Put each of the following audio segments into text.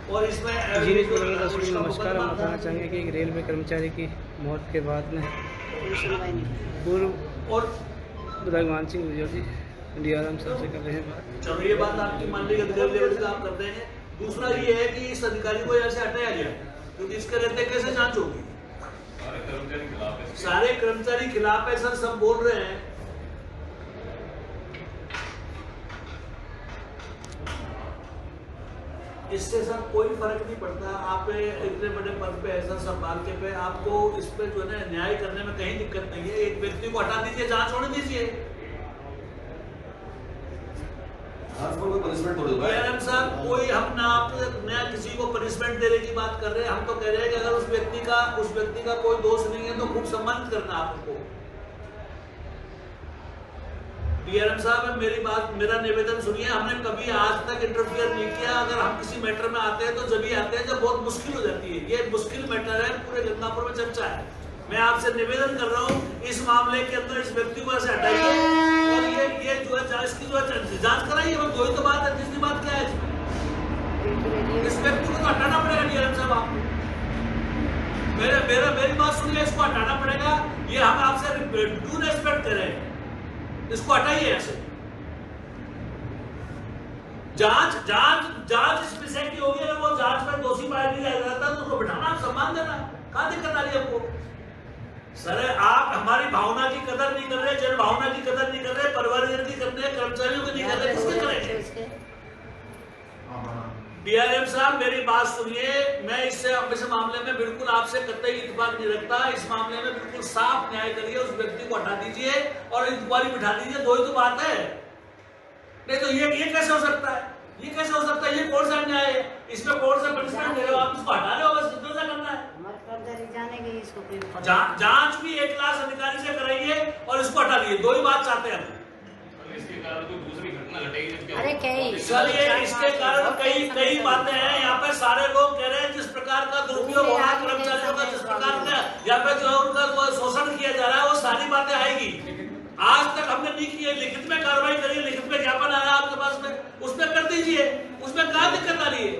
और इसमें नमस्कार। हम बताना चाहेंगे कि एक रेलवे कर्मचारी की मौत के बाद में पूर्व और भगवान सिंह जी DRM साहब से कर रहे हैं बात। चलो ये बात आपकी मान ली अधिकारी लेवल से आप करते हैं। दूसरा ये है कि इस अधिकारी को यहाँ से हटाया गया क्योंकि इसके रहते कैसे जांच होगी। सारे कर्मचारी खिलाफ है सर, सब बोल रहे हैं। इससे सर कोई फर्क नहीं पड़ता। आप इतने बड़े पद पे है सर, संभाल के पे आपको इस पे जो है न्याय करने में कहीं दिक्कत नहीं है। एक व्यक्ति को हटा दीजिए, जांच होने दीजिए। DRM साहब कोई हम ना किसी को पनिशमेंट देने की बात कर रहे हैं। हम तो कह रहे हैं कि अगर उस व्यक्ति का कोई दोष नहीं है तो खूब सम्मानित करना आपको। DRM साहब मेरा निवेदन सुनिए। हमने कभी आज तक इंटरफियर नहीं किया। अगर हम किसी मैटर में आते हैं तो जब ही आते हैं जब बहुत मुश्किल हो जाती है। ये मुश्किल मैटर है, पूरे गंगापुर में चर्चा है। मैं आपसे निवेदन कर रहा हूँ, इस मामले के अंदर इस व्यक्ति को ऐसे हटाइए और ये जो है इसकी जो है जांच कराइए। दो ही तो बात है, तीसरी बात क्या है इसमें? इस व्यक्ति को तो हटाना पड़ेगा DRM साहब आपको। मेरी बात सुनिए, इसको हटाना पड़ेगा। ये हम आपसे ड्यू रेस्पेक्ट करें, इसको हटाइए ऐसे। जांच इस विषय की होगी। अगर वो जांच में दोषी पाया नहीं जाता तो उसको बिठाना, सम्मान देना, कहां दिक्कत आ रही है आपको? सर आप हमारी भावना की कदर नहीं कर रहे, जन भावना की कदर नहीं कर रहे, परिवारजन की करते हैं, कर्मचारियों की नहीं कर रहे, किसके करेंगे? DRM साहब मेरी बात सुनिए। मैं इस मामले में बिल्कुल आपसे कतई इत्तेफाक नहीं रखता। इस मामले में बिल्कुल साफ न्याय करिए, उस व्यक्ति को हटा दीजिए और इंक्वायरी बिठा दीजिए। दो ही तो बात है। नहीं तो ये कैसे हो सकता है? ये कैसे हो सकता है? ये कौन सा न्याय है? इसमें कौन सा पनिशमेंट दे रहे हो? आप इसको हटा रहे हो, बस इतना करना है। जांच भी एक क्लास अधिकारी से कराइए और इसको हटा दिए। दो ही बात चाहते हैं हम। इसके कारण कोई दूसरी घटना घटेगी। अरे कई सर ये इसके कारण कई बातें हैं। यहाँ पे सारे लोग कह रहे हैं जिस प्रकार का दुरुपयोग हो रहा है कर्मचारियों का, जिस प्रकार का यहाँ पे जो उनका शोषण किया जा रहा है, वो सारी बातें आएगी। आज तक हमने नहीं की है, लिखित में कार्रवाई करिए। लिखित में ज्ञापन आया आपके पास में, उसमें कर दीजिए। उसमें क्या दिक्कत आ रही है?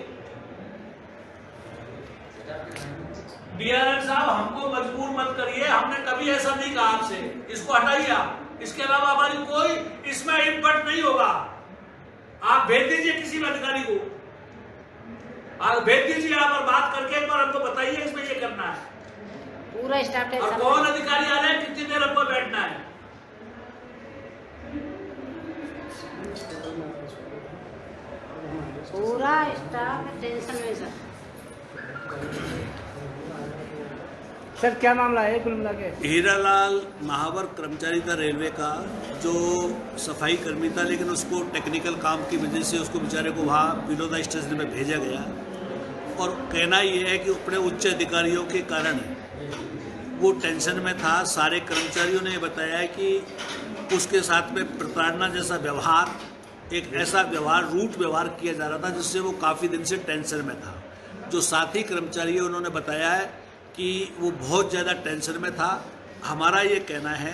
DRM साहब हमको मजबूर मत करिए। हमने कभी ऐसा नहीं कहा आपसे। इसको हटाइए आप। इसके अलावा हमारी कोई इसमें इनपुट नहीं होगा। आप भेज दीजिए किसी भी अधिकारी को, आप भेज दीजिए आप और बात करके एक बार हमको बताइए इसमें ये करना है। पूरा स्टाफ है। और कौन अधिकारी आ रहे हैं, कितनी देर हमको बैठना है? पूरा स्टाफ टेंशन में सर क्या मामला है कुल मिला के? हीरालाल महावर कर्मचारी था रेलवे का, जो सफाई कर्मी था, लेकिन उसको टेक्निकल काम की वजह से उसको बेचारे को वहाँ विनोदा स्टेशन में भेजा गया। और कहना यह है कि अपने उच्च अधिकारियों के कारण वो टेंशन में था। सारे कर्मचारियों ने बताया कि उसके साथ में प्रताड़ना जैसा व्यवहार, एक ऐसा व्यवहार, रूट व्यवहार किया जा रहा था जिससे वो काफ़ी दिन से टेंशन में था। जो साथी कर्मचारी है उन्होंने बताया है कि वो बहुत ज़्यादा टेंशन में था। हमारा ये कहना है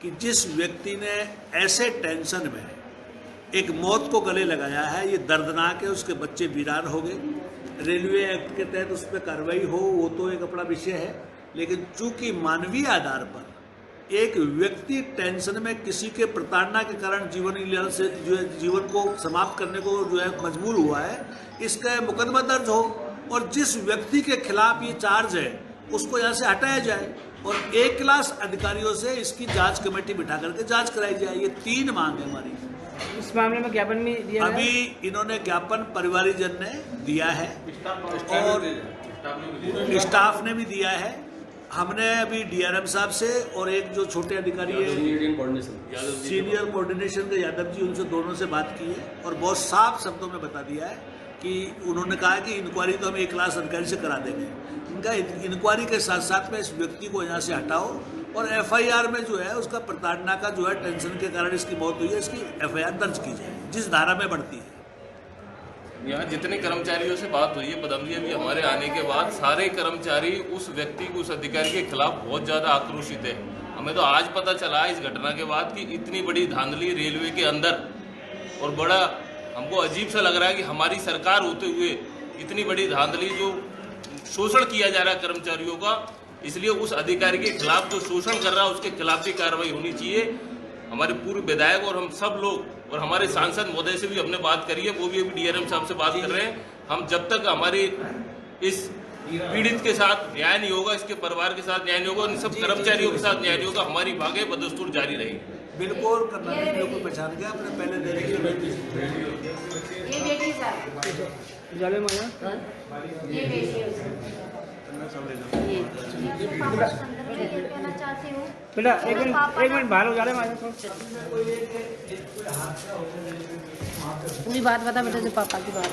कि जिस व्यक्ति ने ऐसे टेंशन में एक मौत को गले लगाया है, ये दर्दनाक है। उसके बच्चे वीरान हो गए। रेलवे एक्ट के तहत उस पर कार्रवाई हो वो तो एक अपना विषय है, लेकिन चूंकि मानवीय आधार पर एक व्यक्ति टेंशन में किसी के प्रताड़ना के कारण जीवन लीला से जो है जीवन को समाप्त करने को जो है मजबूर हुआ है, इसका मुकदमा दर्ज हो और जिस व्यक्ति के खिलाफ ये चार्ज है उसको यहाँ से हटाया जाए और एक क्लास अधिकारियों से इसकी जांच कमेटी बिठा करके जांच कराई जाए। ये 3 मांग है हमारी। इस मामले में ज्ञापन भी दिया अभी इन्होंने ज्ञापन परिवारजन ने दिया है और स्टाफ ने भी दिया है। हमने अभी DRM साहब से और एक जो छोटे अधिकारी है सीनियर कोऑर्डिनेशन के यादव जी, उनसे दोनों से बात की है और बहुत साफ शब्दों में बता दिया है कि उन्होंने कहा कि इंक्वायरी तो हम एक क्लास अधिकारी से करा देंगे। इनका इंक्वायरी के साथ साथ में इस व्यक्ति को यहाँ से हटाओ और FIR में जो है उसका प्रताड़ना का जो है टेंशन के कारण इसकी मौत हुई है, इसकी FIR दर्ज की जाए जिस धारा में बढ़ती है। यहाँ जितने कर्मचारियों से बात हुई है पदम जी, अभी हमारे आने के बाद सारे कर्मचारी उस व्यक्ति को, उस अधिकारी के खिलाफ बहुत ज़्यादा आक्रोशित है। हमें तो आज पता चला इस घटना के बाद कि इतनी बड़ी धांधली रेलवे के अंदर, और बड़ा हमको अजीब सा लग रहा है कि हमारी सरकार होते हुए इतनी बड़ी धांधली जो शोषण किया जा रहा है कर्मचारियों का, इसलिए उस अधिकारी के खिलाफ जो शोषण कर रहा है उसके खिलाफ भी कार्रवाई होनी चाहिए। हमारे पूर्व विधायक और हम सब लोग और हमारे सांसद महोदय से भी हमने बात करी है, वो भी अभी डीआरएम साहब से बात कर रहे हैं। हम जब तक हमारी इस पीड़ित के साथ न्याय नहीं होगा, इसके परिवार के साथ न्याय नहीं होगा, इन सब कर्मचारियों के साथ न्याय नहीं होगा, हमारी मांगे बदस्तूर जारी रहेगी। बिल्कुल कर्नाटक लोग को पहचान गया अपने पहले देने की ये बेटी सर, जाले माया ये बेटी है उसकी। ये कहना चाहती हूँ बेटा एक मिनट बाहर हो जाले माया पूरी बात बता बेटा, जो पापा की बात।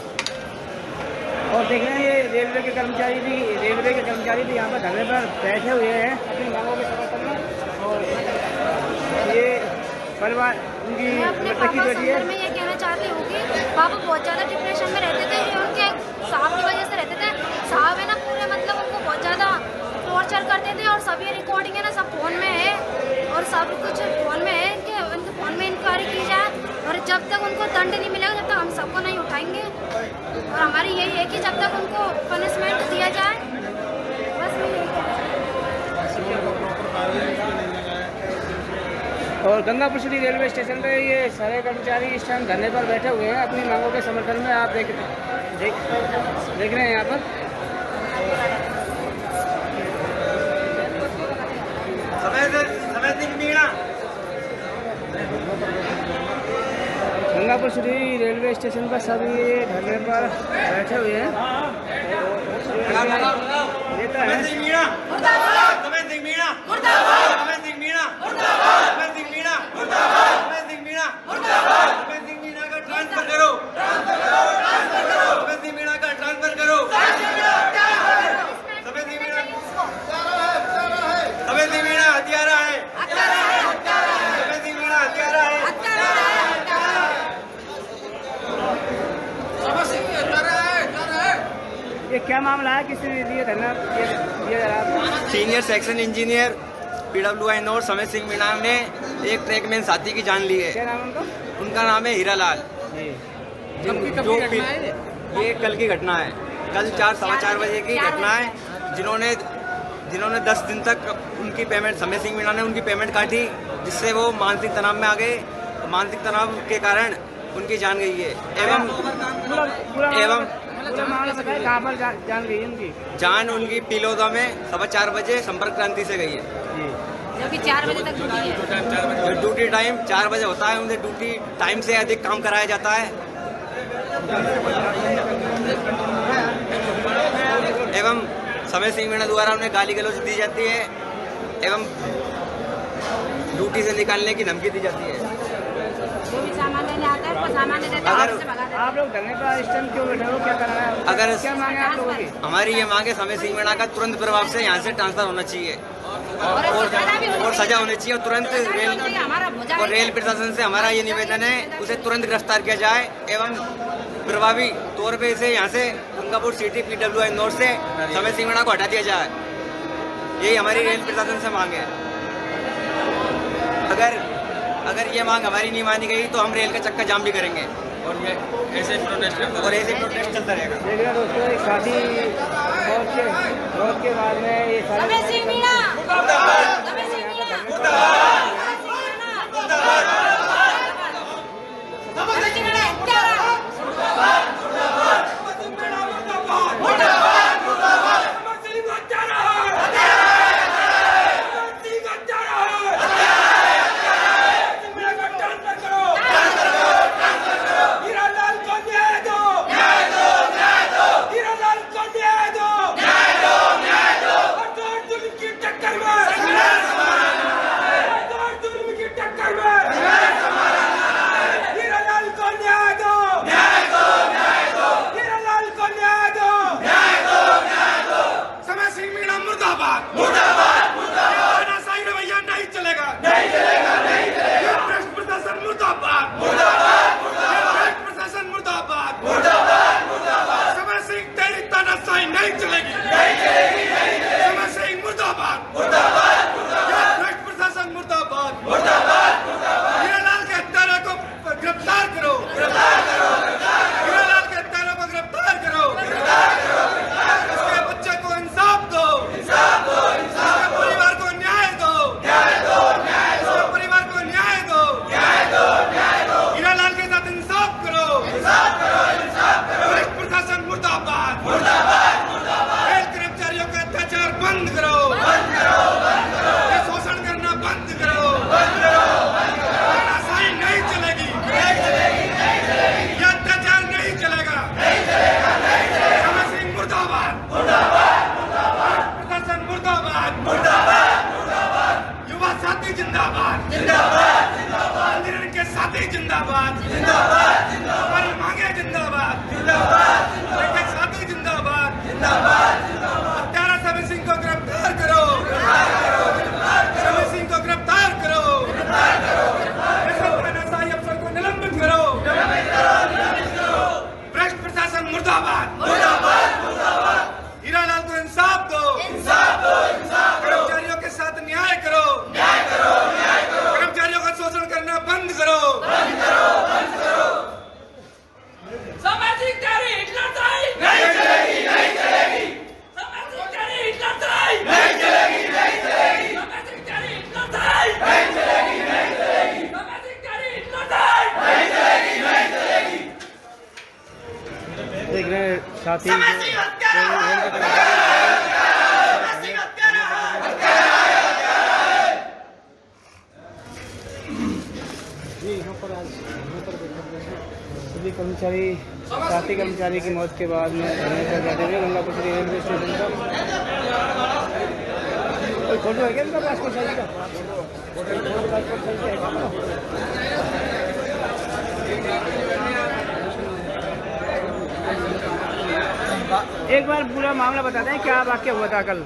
और देख रहे हैं ये रेलवे के कर्मचारी भी यहाँ पर धरने पर बैठे हुए हैं अपनी मांगों के समर्थन में। और ये परिवार उनकी मैं अपने लड़की पापा बेटी है। संदर्भ में ये कहना चाहती हूँ कि पापा बहुत ज़्यादा डिप्रेशन में रहते थे, ये उनके साहब की वजह से रहते थे। साहब है ना पूरे मतलब उनको बहुत ज़्यादा टॉर्चर करते थे और सभी रिकॉर्डिंग है ना सब फ़ोन में है और सब कुछ फ़ोन में है कि उनके फ़ोन में इंक्वायरी की जाए और जब तक उनको दंड नहीं मिलेगा जब तक हम सबको नहीं उठाएंगे। और हमारी यही है कि जब तक उनको पनिशमेंट दिया जाए, बस मैं यही और गंगापुर सिटी रेलवे स्टेशन पे ये सारे कर्मचारी इस टाइम धरने पर बैठे हुए हैं अपनी मांगों के समर्थन में। आप देख रहे हैं यहाँ पर गंगापुर सिटी रेलवे स्टेशन पर सभी ये धरने पर बैठे हुए हैं। नेता ये क्या मामला है, किसने दिया धरना दिया जा रहा? Senior section engineer PWI north समेत सिंह मीणा ने एक ट्रैकमैन साथी की जान ली है। क्या नाम उनका? उनका नाम है हीरालाल। ये कल की घटना है, कल 4-4:15 बजे की घटना है। जिन्होंने 10 दिन तक उनकी पेमेंट, समेत सिंह मीणा ने उनकी पेमेंट काटी, जिससे वो मानसिक तनाव में आ गए। मानसिक तनाव के कारण उनकी जान गई है। एवं पूरा मामला बताइए, कहाँ पर जान गई उनकी? जान उनकी पिलोदा में 4:15 बजे संपर्क क्रांति से गई है। जो कि 4 बजे तक ड्यूटी है। ड्यूटी टाइम 4 बजे होता है, उनसे ड्यूटी टाइम से अधिक काम कराया जाता है। एवं समेत सिंह मीणा द्वारा उन्हें गाली गलौज दी जाती है एवं ड्यूटी से निकालने की धमकी दी जाती है। जो भी सामान लेने आता है उसको सामान नहीं देता है, उससे भगा देता है। आप लोग धरने पर इस टाइम क्यों बैठे हो, क्या करना है? अगर क्या मांगे आप लोगों की? हमारी ये मांग है, समेत सिंह मीणा का तुरंत प्रभाव से यहाँ से ट्रांसफर होना चाहिए और सजा होनी चाहिए और तुरंत रेल प्रशासन से हमारा ये निवेदन है, उसे तुरंत गिरफ्तार किया जाए एवं प्रभावी तौर पे इसे यहाँ से गंगापुर सिटी PWI नॉर्थ से समेत सिंह मीणा को हटा दिया जाए। यही हमारी रेल प्रशासन से मांग है। अगर ये मांग हमारी नहीं मानी गई तो हम रेल का चक्का जाम भी करेंगे और ऐसे प्रोटेस्ट चलता रहेगा। देखिए दोस्तों, एक शादी मौत के बाद में ये सारे समेत सिंह मीणा गिरफ्तार करो, हीरालाल के हत्यारों को गिरफ्तार करो। साथ ही रेल के सभी कर्मचारी साथी कर्मचारी की मौत के बाद में धरने पर बैठे हुए गंगापुर रेलवे स्टेशन पर। कोई फोटो है क्या इनका पासपोर्ट साइज का? एक बार पूरा मामला बताते हैं, क्या वाक्य हुआ था कल?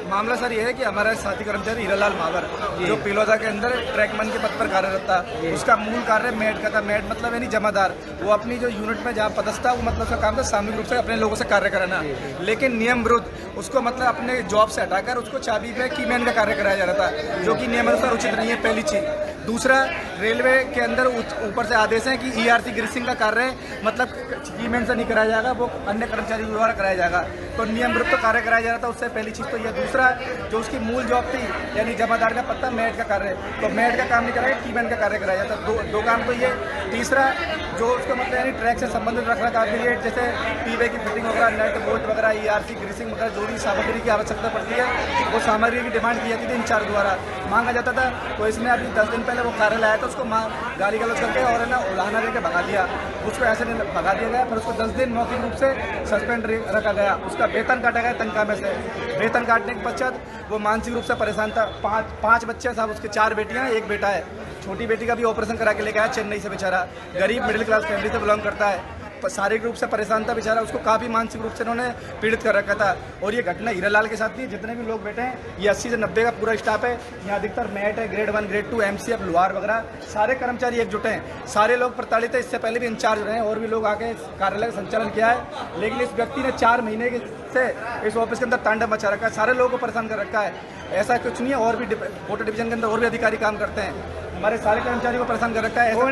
मामला सर ये है कि हमारा साथी कर्मचारी हीरालाल मावर जो पिलोदा के अंदर ट्रैकमैन के पद पर कार्यरत था, उसका मूल कार्य मेड का था। मेड मतलब यानी जमादार। वो अपनी जो यूनिट में जहाँ पदस्थ था, वो मतलब उसका काम था सामूहिक रूप से अपने लोगों से कार्य कराना, लेकिन नियम विरुद्ध उसको मतलब अपने जॉब से हटाकर उसको चाबी पे कीमैन का कार्य कराया जा रहा था, जो कि नियमानुसार उचित नहीं है, पहली चीज। दूसरा, रेलवे के अंदर ऊपर से आदेश है कि ERC ग्रीसिंग का कार्य मतलब कीमैन से नहीं कराया जाएगा, वो अन्य कर्मचारी द्वारा कराया जाएगा, तो नियम विरुद्ध तो कार्य कराया जा रहा था, उससे पहली चीज तो यह। दूसरा, जो उसकी मूल जॉब थी यानी जमादार का पत्ता मेड का कार्य, तो मेड का काम नहीं कराया, कीमैन का कार्य कराया जाता। दो काम तो ये। तीसरा, जो उसको मतलब यानी ट्रैक से संबंधित रख रखाव के लिए जैसे पीवे की फिटिंग वगैरह, नट बोल्ट वगैरह, ERC ग्रीसिंग वगैरह जो भी सामग्री की आवश्यकता पड़ती है, वो सामग्री की डिमांड की जाती थी इंचार्ज द्वारा, मांगा जाता था। तो इसमें अभी 10 दिन पहले वो कार्य लाया था, उसको गाली गलौज करके और है ना उलाहना देकर भगा दिया। उसको ऐसे नहीं भगा दिया गया, फिर उसको 10 दिन मौखिक रूप से सस्पेंड रखा गया। उसका वेतन काटा गया तनख्वाह में से। वेतन काटने के पश्चात वो मानसिक रूप से परेशान था। पाँच बच्चे साहब, उसके 4 बेटियां, 1 बेटा है। छोटी बेटी का भी ऑपरेशन करा के लेके आया चेन्नई से, बेचारा गरीब मिडिल क्लास फैमिली से बिलोंग करता है, शारीरिक रूप से परेशान था बेचारा, उसको काफ़ी मानसिक रूप से उन्होंने पीड़ित कर रखा था। और ये घटना हीरालाल के साथ थी। जितने भी लोग बैठे हैं, ये 80 से 90 का पूरा स्टाफ है। यहाँ अधिकतर मैट है, ग्रेड 1, ग्रेड 2, MCF, लोहार वगैरह, सारे कर्मचारी एकजुट हैं। सारे लोग प्रताड़ित है। इससे पहले भी इंचार्ज रहे हैं और भी लोग आके कार्यालय का संचालन किया है, लेकिन इस व्यक्ति ने 4 महीने से इस ऑफिस के अंदर तांडव मचा रखा है, सारे लोगों को परेशान कर रखा है। ऐसा कुछ नहीं है, और भी फोटो डिवीजन के अंदर और भी अधिकारी काम करते हैं, हमारे सारे कर्मचारी को परेशान कर रखा है। ऐसा कोई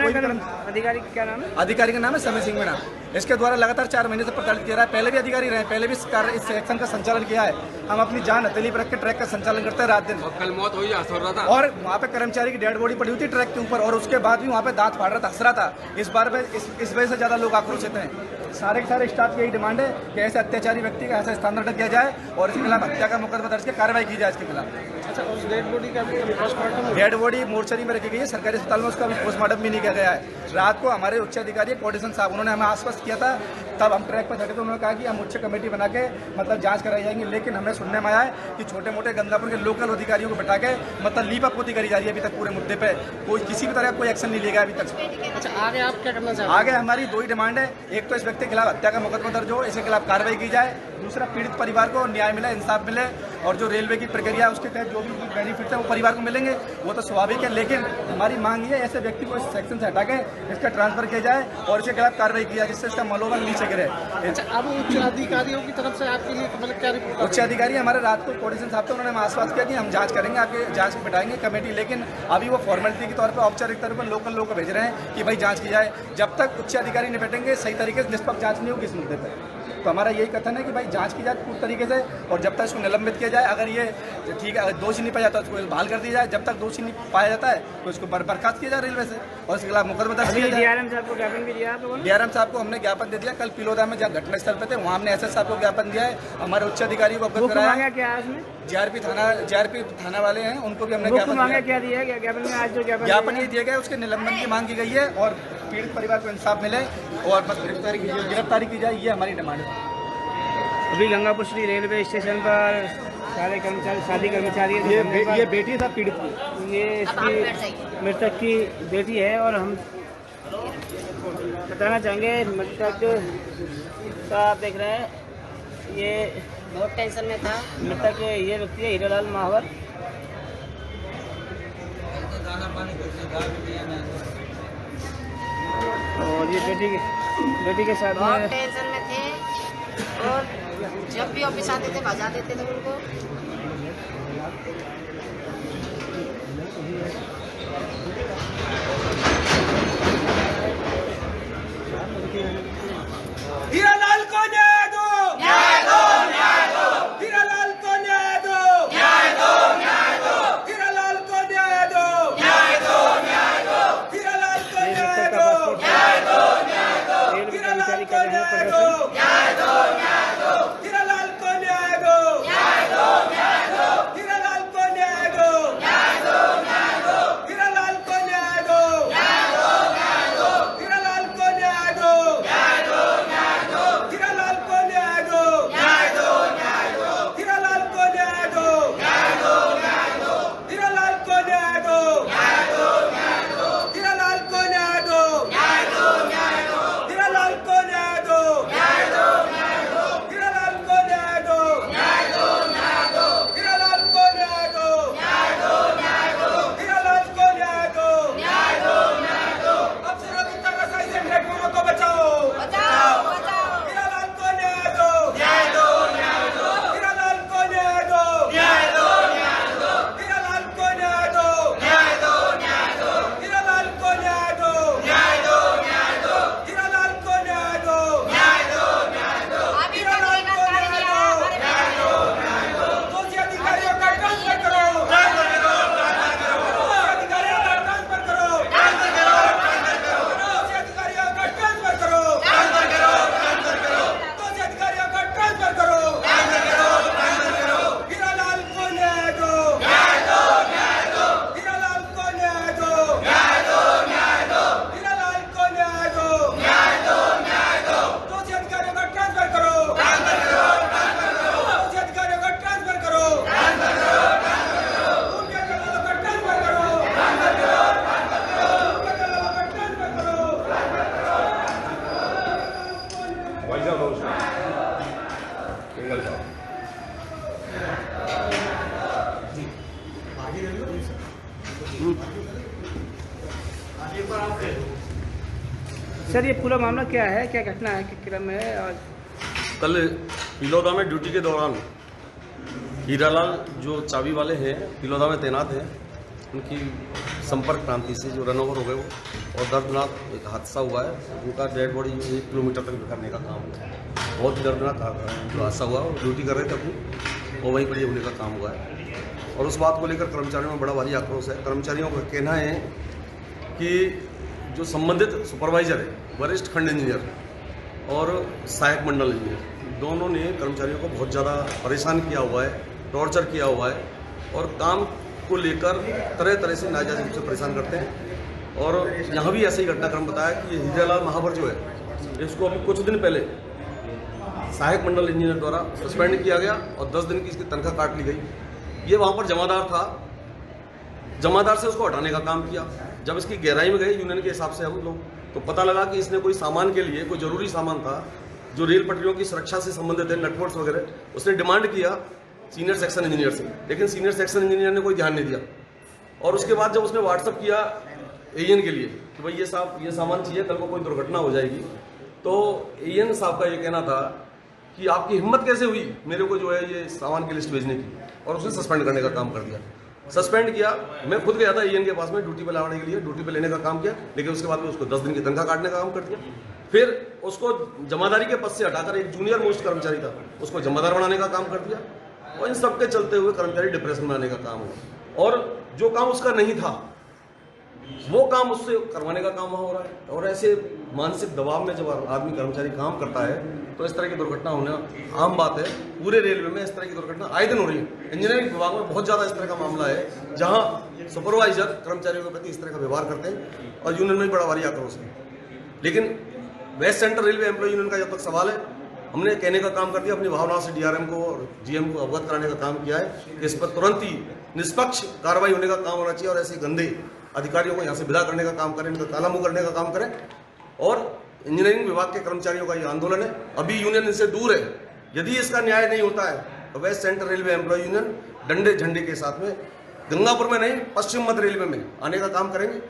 अधिकारी क्या नाम है? अधिकारी का नाम है समय सिंह मीणा। इसके द्वारा लगातार 4 महीने से प्रताड़ित किया रहा है। पहले भी अधिकारी रहे, पहले भी इस एक्शन का संचालन किया है। हम अपनी जान हथेली पर रख के ट्रैक का संचालन करते हैं रात दिन। कल मौत हुई, हंस रहा था, और वहाँ पे कर्मचारी की डेड बॉडी पड़ी हुई थी ट्रैक के ऊपर, और उसके बाद भी वहाँ पे दांत फाड़ रहा था, हंस रहा था। इस बार में इस वजह से ज़्यादा लोग आक्रोशित हैं। सारे के सारे स्टाफ की यही डिमांड है कि ऐसे अत्याचारी व्यक्ति का ऐसा स्थानांतरण किया जाए और इसके खिलाफ हत्या का मुकदमा दर्ज कर कार्रवाई की जाए इसके खिलाफ। अच्छा, उस डेड बॉडी का पोस्टमार्टम? डेड बॉडी मोर्चरी में रखी गई है सरकारी अस्पताल में, उसका अभी पोस्टमार्टम भी नहीं किया गया है। रात को हमारे उच्च अधिकारी कोऑर्डिनेशन साहब, उन्होंने हमें आश्वस्त किया था, तब हम ट्रैक पर चढ़े तो उन्होंने कहा कि हम उच्च कमेटी बना के मतलब जांच कराई जाएंगी, लेकिन हमें सुनने में आया है कि छोटे मोटे गंगापुर के लोकल अधिकारियों को बैठा के मतलब लीपापोती करी जा रही है। अभी तक पूरे मुद्दे पे कोई किसी भी तरह का कोई एक्शन नहीं लिया गया अभी तक। अच्छा, आगे आप क्या करना चाहते हैं? आगे हमारी 2 ही डिमांड है। एक तो इस व्यक्ति के खिलाफ हत्या का मुकदमा दर्ज हो, इसके खिलाफ कार्रवाई की जाए। दूसरा, पीड़ित परिवार को न्याय मिले, इंसाफ मिले, और जो रेलवे की प्रक्रिया है उसके तहत जो भी बेनिफिट है वो परिवार को मिलेंगे, वो तो स्वाभाविक है। लेकिन हमारी मांग ये है ऐसे व्यक्ति को इस सेक्शन से हटा के इसका ट्रांसफर किया जाए और इसके खिलाफ कार्रवाई की जाए, जिससे इसका मनोबल नीचे गिरे। अब उच्च अधिकारियों की तरफ से आपके लिए मतलब क्या रिपोर्ट? उच्च अधिकारी हमारे रात को कोऑर्डिनेशन साहब थे, उन्होंने आश्वस्त किया कि हम जांच करेंगे, आपके जांच बिठाएंगे कमेटी, लेकिन अभी वो फॉर्मेलिटी के तौर पर औपचारिक तौर पर लोकल लोगों को भेज रहे हैं कि भाई जांच की जाए। जब तक उच्च अधिकारी निपटेंगे सही तरीके से, निष्पक्ष जांच नहीं होगी इस मुद्दे पर, तो हमारा यही कथन है कि भाई जांच की जाए पूरी तरीके से, और जब तक इसको निलंबित किया जाए, अगर ये ठीक है अगर दोषी नहीं पाया जाता तो उसको बहाल कर दिया जाए, जब तक दोषी नहीं पाया जाता है तो इसको बर्खास्त किया जाए रेलवे से और इसके खिलाफ मुकदमा दर्ज किया जाए। DRM साहब को ज्ञापन भी दिया? DRM साहब को हमने ज्ञापन दे दिया। कल पिलोदा में जहाँ घटना स्थल पे थे वहाँ हमने SS साहब को ज्ञापन दिया है, हमारे उच्च अधिकारी को अवगत कराया। क्या उसमें JRP थाना वाले हैं, उनको भी हमने ज्ञापन दिया। ज्ञापन में आज जो ज्ञापन ये दिया गया, उसके निलंबन की मांग की गई है और पीड़ित परिवार को इंसाफ मिले और बस गिरफ्तारी की जाए, ये हमारी डिमांड है। अभी गंगापुर श्री रेलवे स्टेशन पर सारे कर्मचारी, साथी कर्मचारी, ये बेटी था पीड़ित की, ये इसकी मृतक की बेटी है, और हम बताना चाहेंगे मृतक का आप देख रहे हैं, ये बहुत टेंशन में था। मृतक ये व्यक्ति है हीरालाल मावर। और ये बेटी के साथ बहुत टेंशन में थे, और जब भी ऑफिस आते थे भजा देते थे उनको। हीरालाल को न्याय दो, न्याय दो, न्याय दो, हीरालाल को न्याय दो, न्याय दो, न्याय दो, हीरालाल को न्याय दो, न्याय दो, न्याय दो, हीरालाल को न्याय दो, न्याय दो, न्याय दो, हीरालाल को न्याय दो, न्याय दो, न्याय निकल जाओ। सर ये पूरा मामला क्या है, क्या घटना है, क्या क्रम है? और कल पिलौदा में ड्यूटी के दौरान हीरालाल जो चाबी वाले हैं पिलौदा में तैनात हैं, उनकी संपर्क क्रांति से जो रन ओवर हो गए वो, और दर्दनाक एक हादसा हुआ है। उनका डेड बॉडी 1 किलोमीटर तक करने का काम हुआ है। बहुत ही दर्दनाक जो हादसा हुआ, वो ड्यूटी कर रहे थे अपनी, और वहीं पर ये होने का काम हुआ है। और उस बात को लेकर कर्मचारियों में बड़ा भारी आक्रोश है। कर्मचारियों का कहना है कि जो संबंधित सुपरवाइजर है, वरिष्ठ खंड इंजीनियर और सहायक मंडल इंजीनियर, दोनों ने कर्मचारियों को बहुत ज़्यादा परेशान किया हुआ है, टॉर्चर किया हुआ है, और काम को लेकर तरह तरह से नाजायज रूप से परेशान करते हैं। और यहाँ भी ऐसा ही घटनाक्रम बताया कि हीरालाल महावर जो है, इसको अभी कुछ दिन पहले सहायक मंडल इंजीनियर द्वारा सस्पेंड किया गया और 10 दिन की इसकी तनख्वाह काट ली गई। ये वहाँ पर जमादार था, जमादार से उसको हटाने का काम किया। जब इसकी गहराई में गए यूनियन के हिसाब से हम लोग, तो पता लगा कि इसने कोई सामान के लिए, कोई जरूरी सामान था जो रेल पटरियों की सुरक्षा से संबंधित है, नटबोल्ट्स वगैरह, उसने डिमांड किया सीनियर सेक्शन इंजीनियर से, लेकिन सीनियर सेक्शन इंजीनियर ने कोई ध्यान नहीं दिया। और उसके बाद जब उसने व्हाट्सअप किया एएन के लिए कि भाई ये साहब ये सामान चाहिए, कल को कोई दुर्घटना हो जाएगी, तो एएन साहब का ये कहना था कि आपकी हिम्मत कैसे हुई मेरे को जो है ये सामान की लिस्ट भेजने की, और उसने सस्पेंड करने का काम कर दिया। सस्पेंड किया, मैं खुद गया था एएन के पास में ड्यूटी पे लाने के लिए, ड्यूटी पे लेने का काम किया, लेकिन उसके बाद में उसको 10 दिन की तनख्वाह काटने का काम कर दिया। फिर उसको जमादारी के पद से हटाकर एक जूनियर मोस्ट कर्मचारी था, उसको जमादार बनाने का काम कर दिया। और इन सब के चलते हुए कर्मचारी डिप्रेशन में आने का काम हुआ, और जो काम उसका नहीं था वो काम उससे करवाने का काम वहाँ हो रहा है। और ऐसे मानसिक दबाव में जब आदमी कर्मचारी काम करता है तो इस तरह की दुर्घटना होना आम बात है। पूरे रेलवे में इस तरह की दुर्घटना आए दिन हो रही है। इंजीनियरिंग विभाग में बहुत ज़्यादा इस तरह का मामला है जहाँ सुपरवाइजर कर्मचारियों के प्रति इस तरह का व्यवहार करते हैं, और यूनियन में बड़ा भारी आक्रोश है। लेकिन west central railway employ union का जब तक सवाल है, हमने कहने का काम कर दिया, अपनी भावनाओं से डीआरएम को और जीएम को अवगत कराने का काम किया है कि इस पर तुरंत ही निष्पक्ष कार्रवाई होने का काम होना चाहिए, और ऐसे गंदे अधिकारियों को यहाँ से विदा करने का काम करें, इनका काला मुंह करने का काम करें। और इंजीनियरिंग विभाग के कर्मचारियों का ये आंदोलन है, अभी यूनियन इनसे दूर है। यदि इसका न्याय नहीं होता है तो west central railway employ union डंडे झंडे के साथ में गंगापुर में नहीं, पश्चिम मध्य रेलवे में आने का काम करेंगे।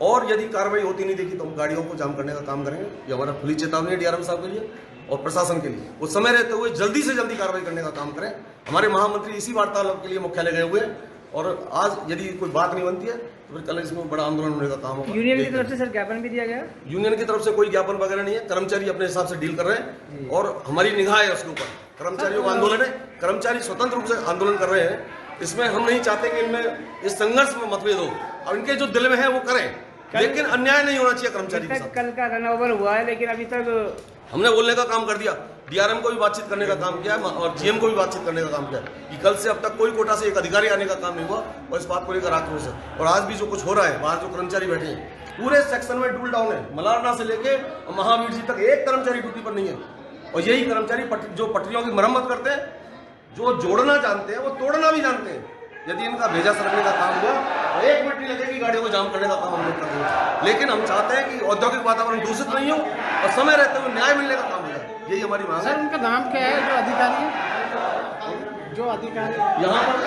और यदि कार्रवाई होती नहीं देखी तो हम गाड़ियों को जाम करने का काम करेंगे। ये हमारा खुली चेतावनी है डीआरएम साहब के लिए और प्रशासन के लिए। वो समय रहते हुए जल्दी से जल्दी कार्रवाई करने का काम करें। हमारे महामंत्री इसी वार्तालाप के लिए मुख्यालय गए हुए हैं, और आज यदि कोई बात नहीं बनती है तो फिर कल इसमें बड़ा आंदोलन होने का काम होगा। यूनियन की तरफ से सर ज्ञापन भी दिया गया? यूनियन की तरफ से कोई ज्ञापन वगैरह नहीं है, कर्मचारी अपने हिसाब से डील कर रहे हैं, और हमारी निगाह है उसके ऊपर। कर्मचारियों का आंदोलन है, कर्मचारी स्वतंत्र रूप से आंदोलन कर रहे हैं। इसमें हम नहीं चाहते कि इनमें इस संघर्ष में मतभेद हो, और इनके जो दिल में है वो करें, लेकिन अन्याय नहीं होना चाहिए कर्मचारी के साथ। कल का रन ओवर हुआ है, लेकिन अभी तक हमने बोलने का काम कर दिया, डीआरएम को भी बातचीत करने का काम किया है, और जीएम को भी बातचीत करने का काम किया है कि कल से अब तक कोई कोटा से एक अधिकारी आने का काम नहीं हुआ, और इस बात को लेकर आक्रोश है। और आज भी जो कुछ हो रहा है, बाहर जो कर्मचारी बैठे हैं पूरे सेक्शन में डूल डाउन है, मलारना से लेके महावीर जी तक एक कर्मचारी ड्यूटी पर नहीं है। और यही कर्मचारी जो पटरियों की मरम्मत करते हैं, जो जोड़ना जानते हैं वो तोड़ना भी जानते हैं। यदि इनका भेजा सरकने का काम हुआ तो 1 मिनट नहीं लगेगी गाड़ियों को जाम करने का काम हम लोग कर देंगे। लेकिन हम चाहते हैं कि औद्योगिक वातावरण दूषित नहीं हो और समय रहते हुए न्याय मिलने का काम हो जाए, यही हमारी मांग है। सर उनका नाम क्या है जो अधिकारी है? जो अधिकारी यहाँ पर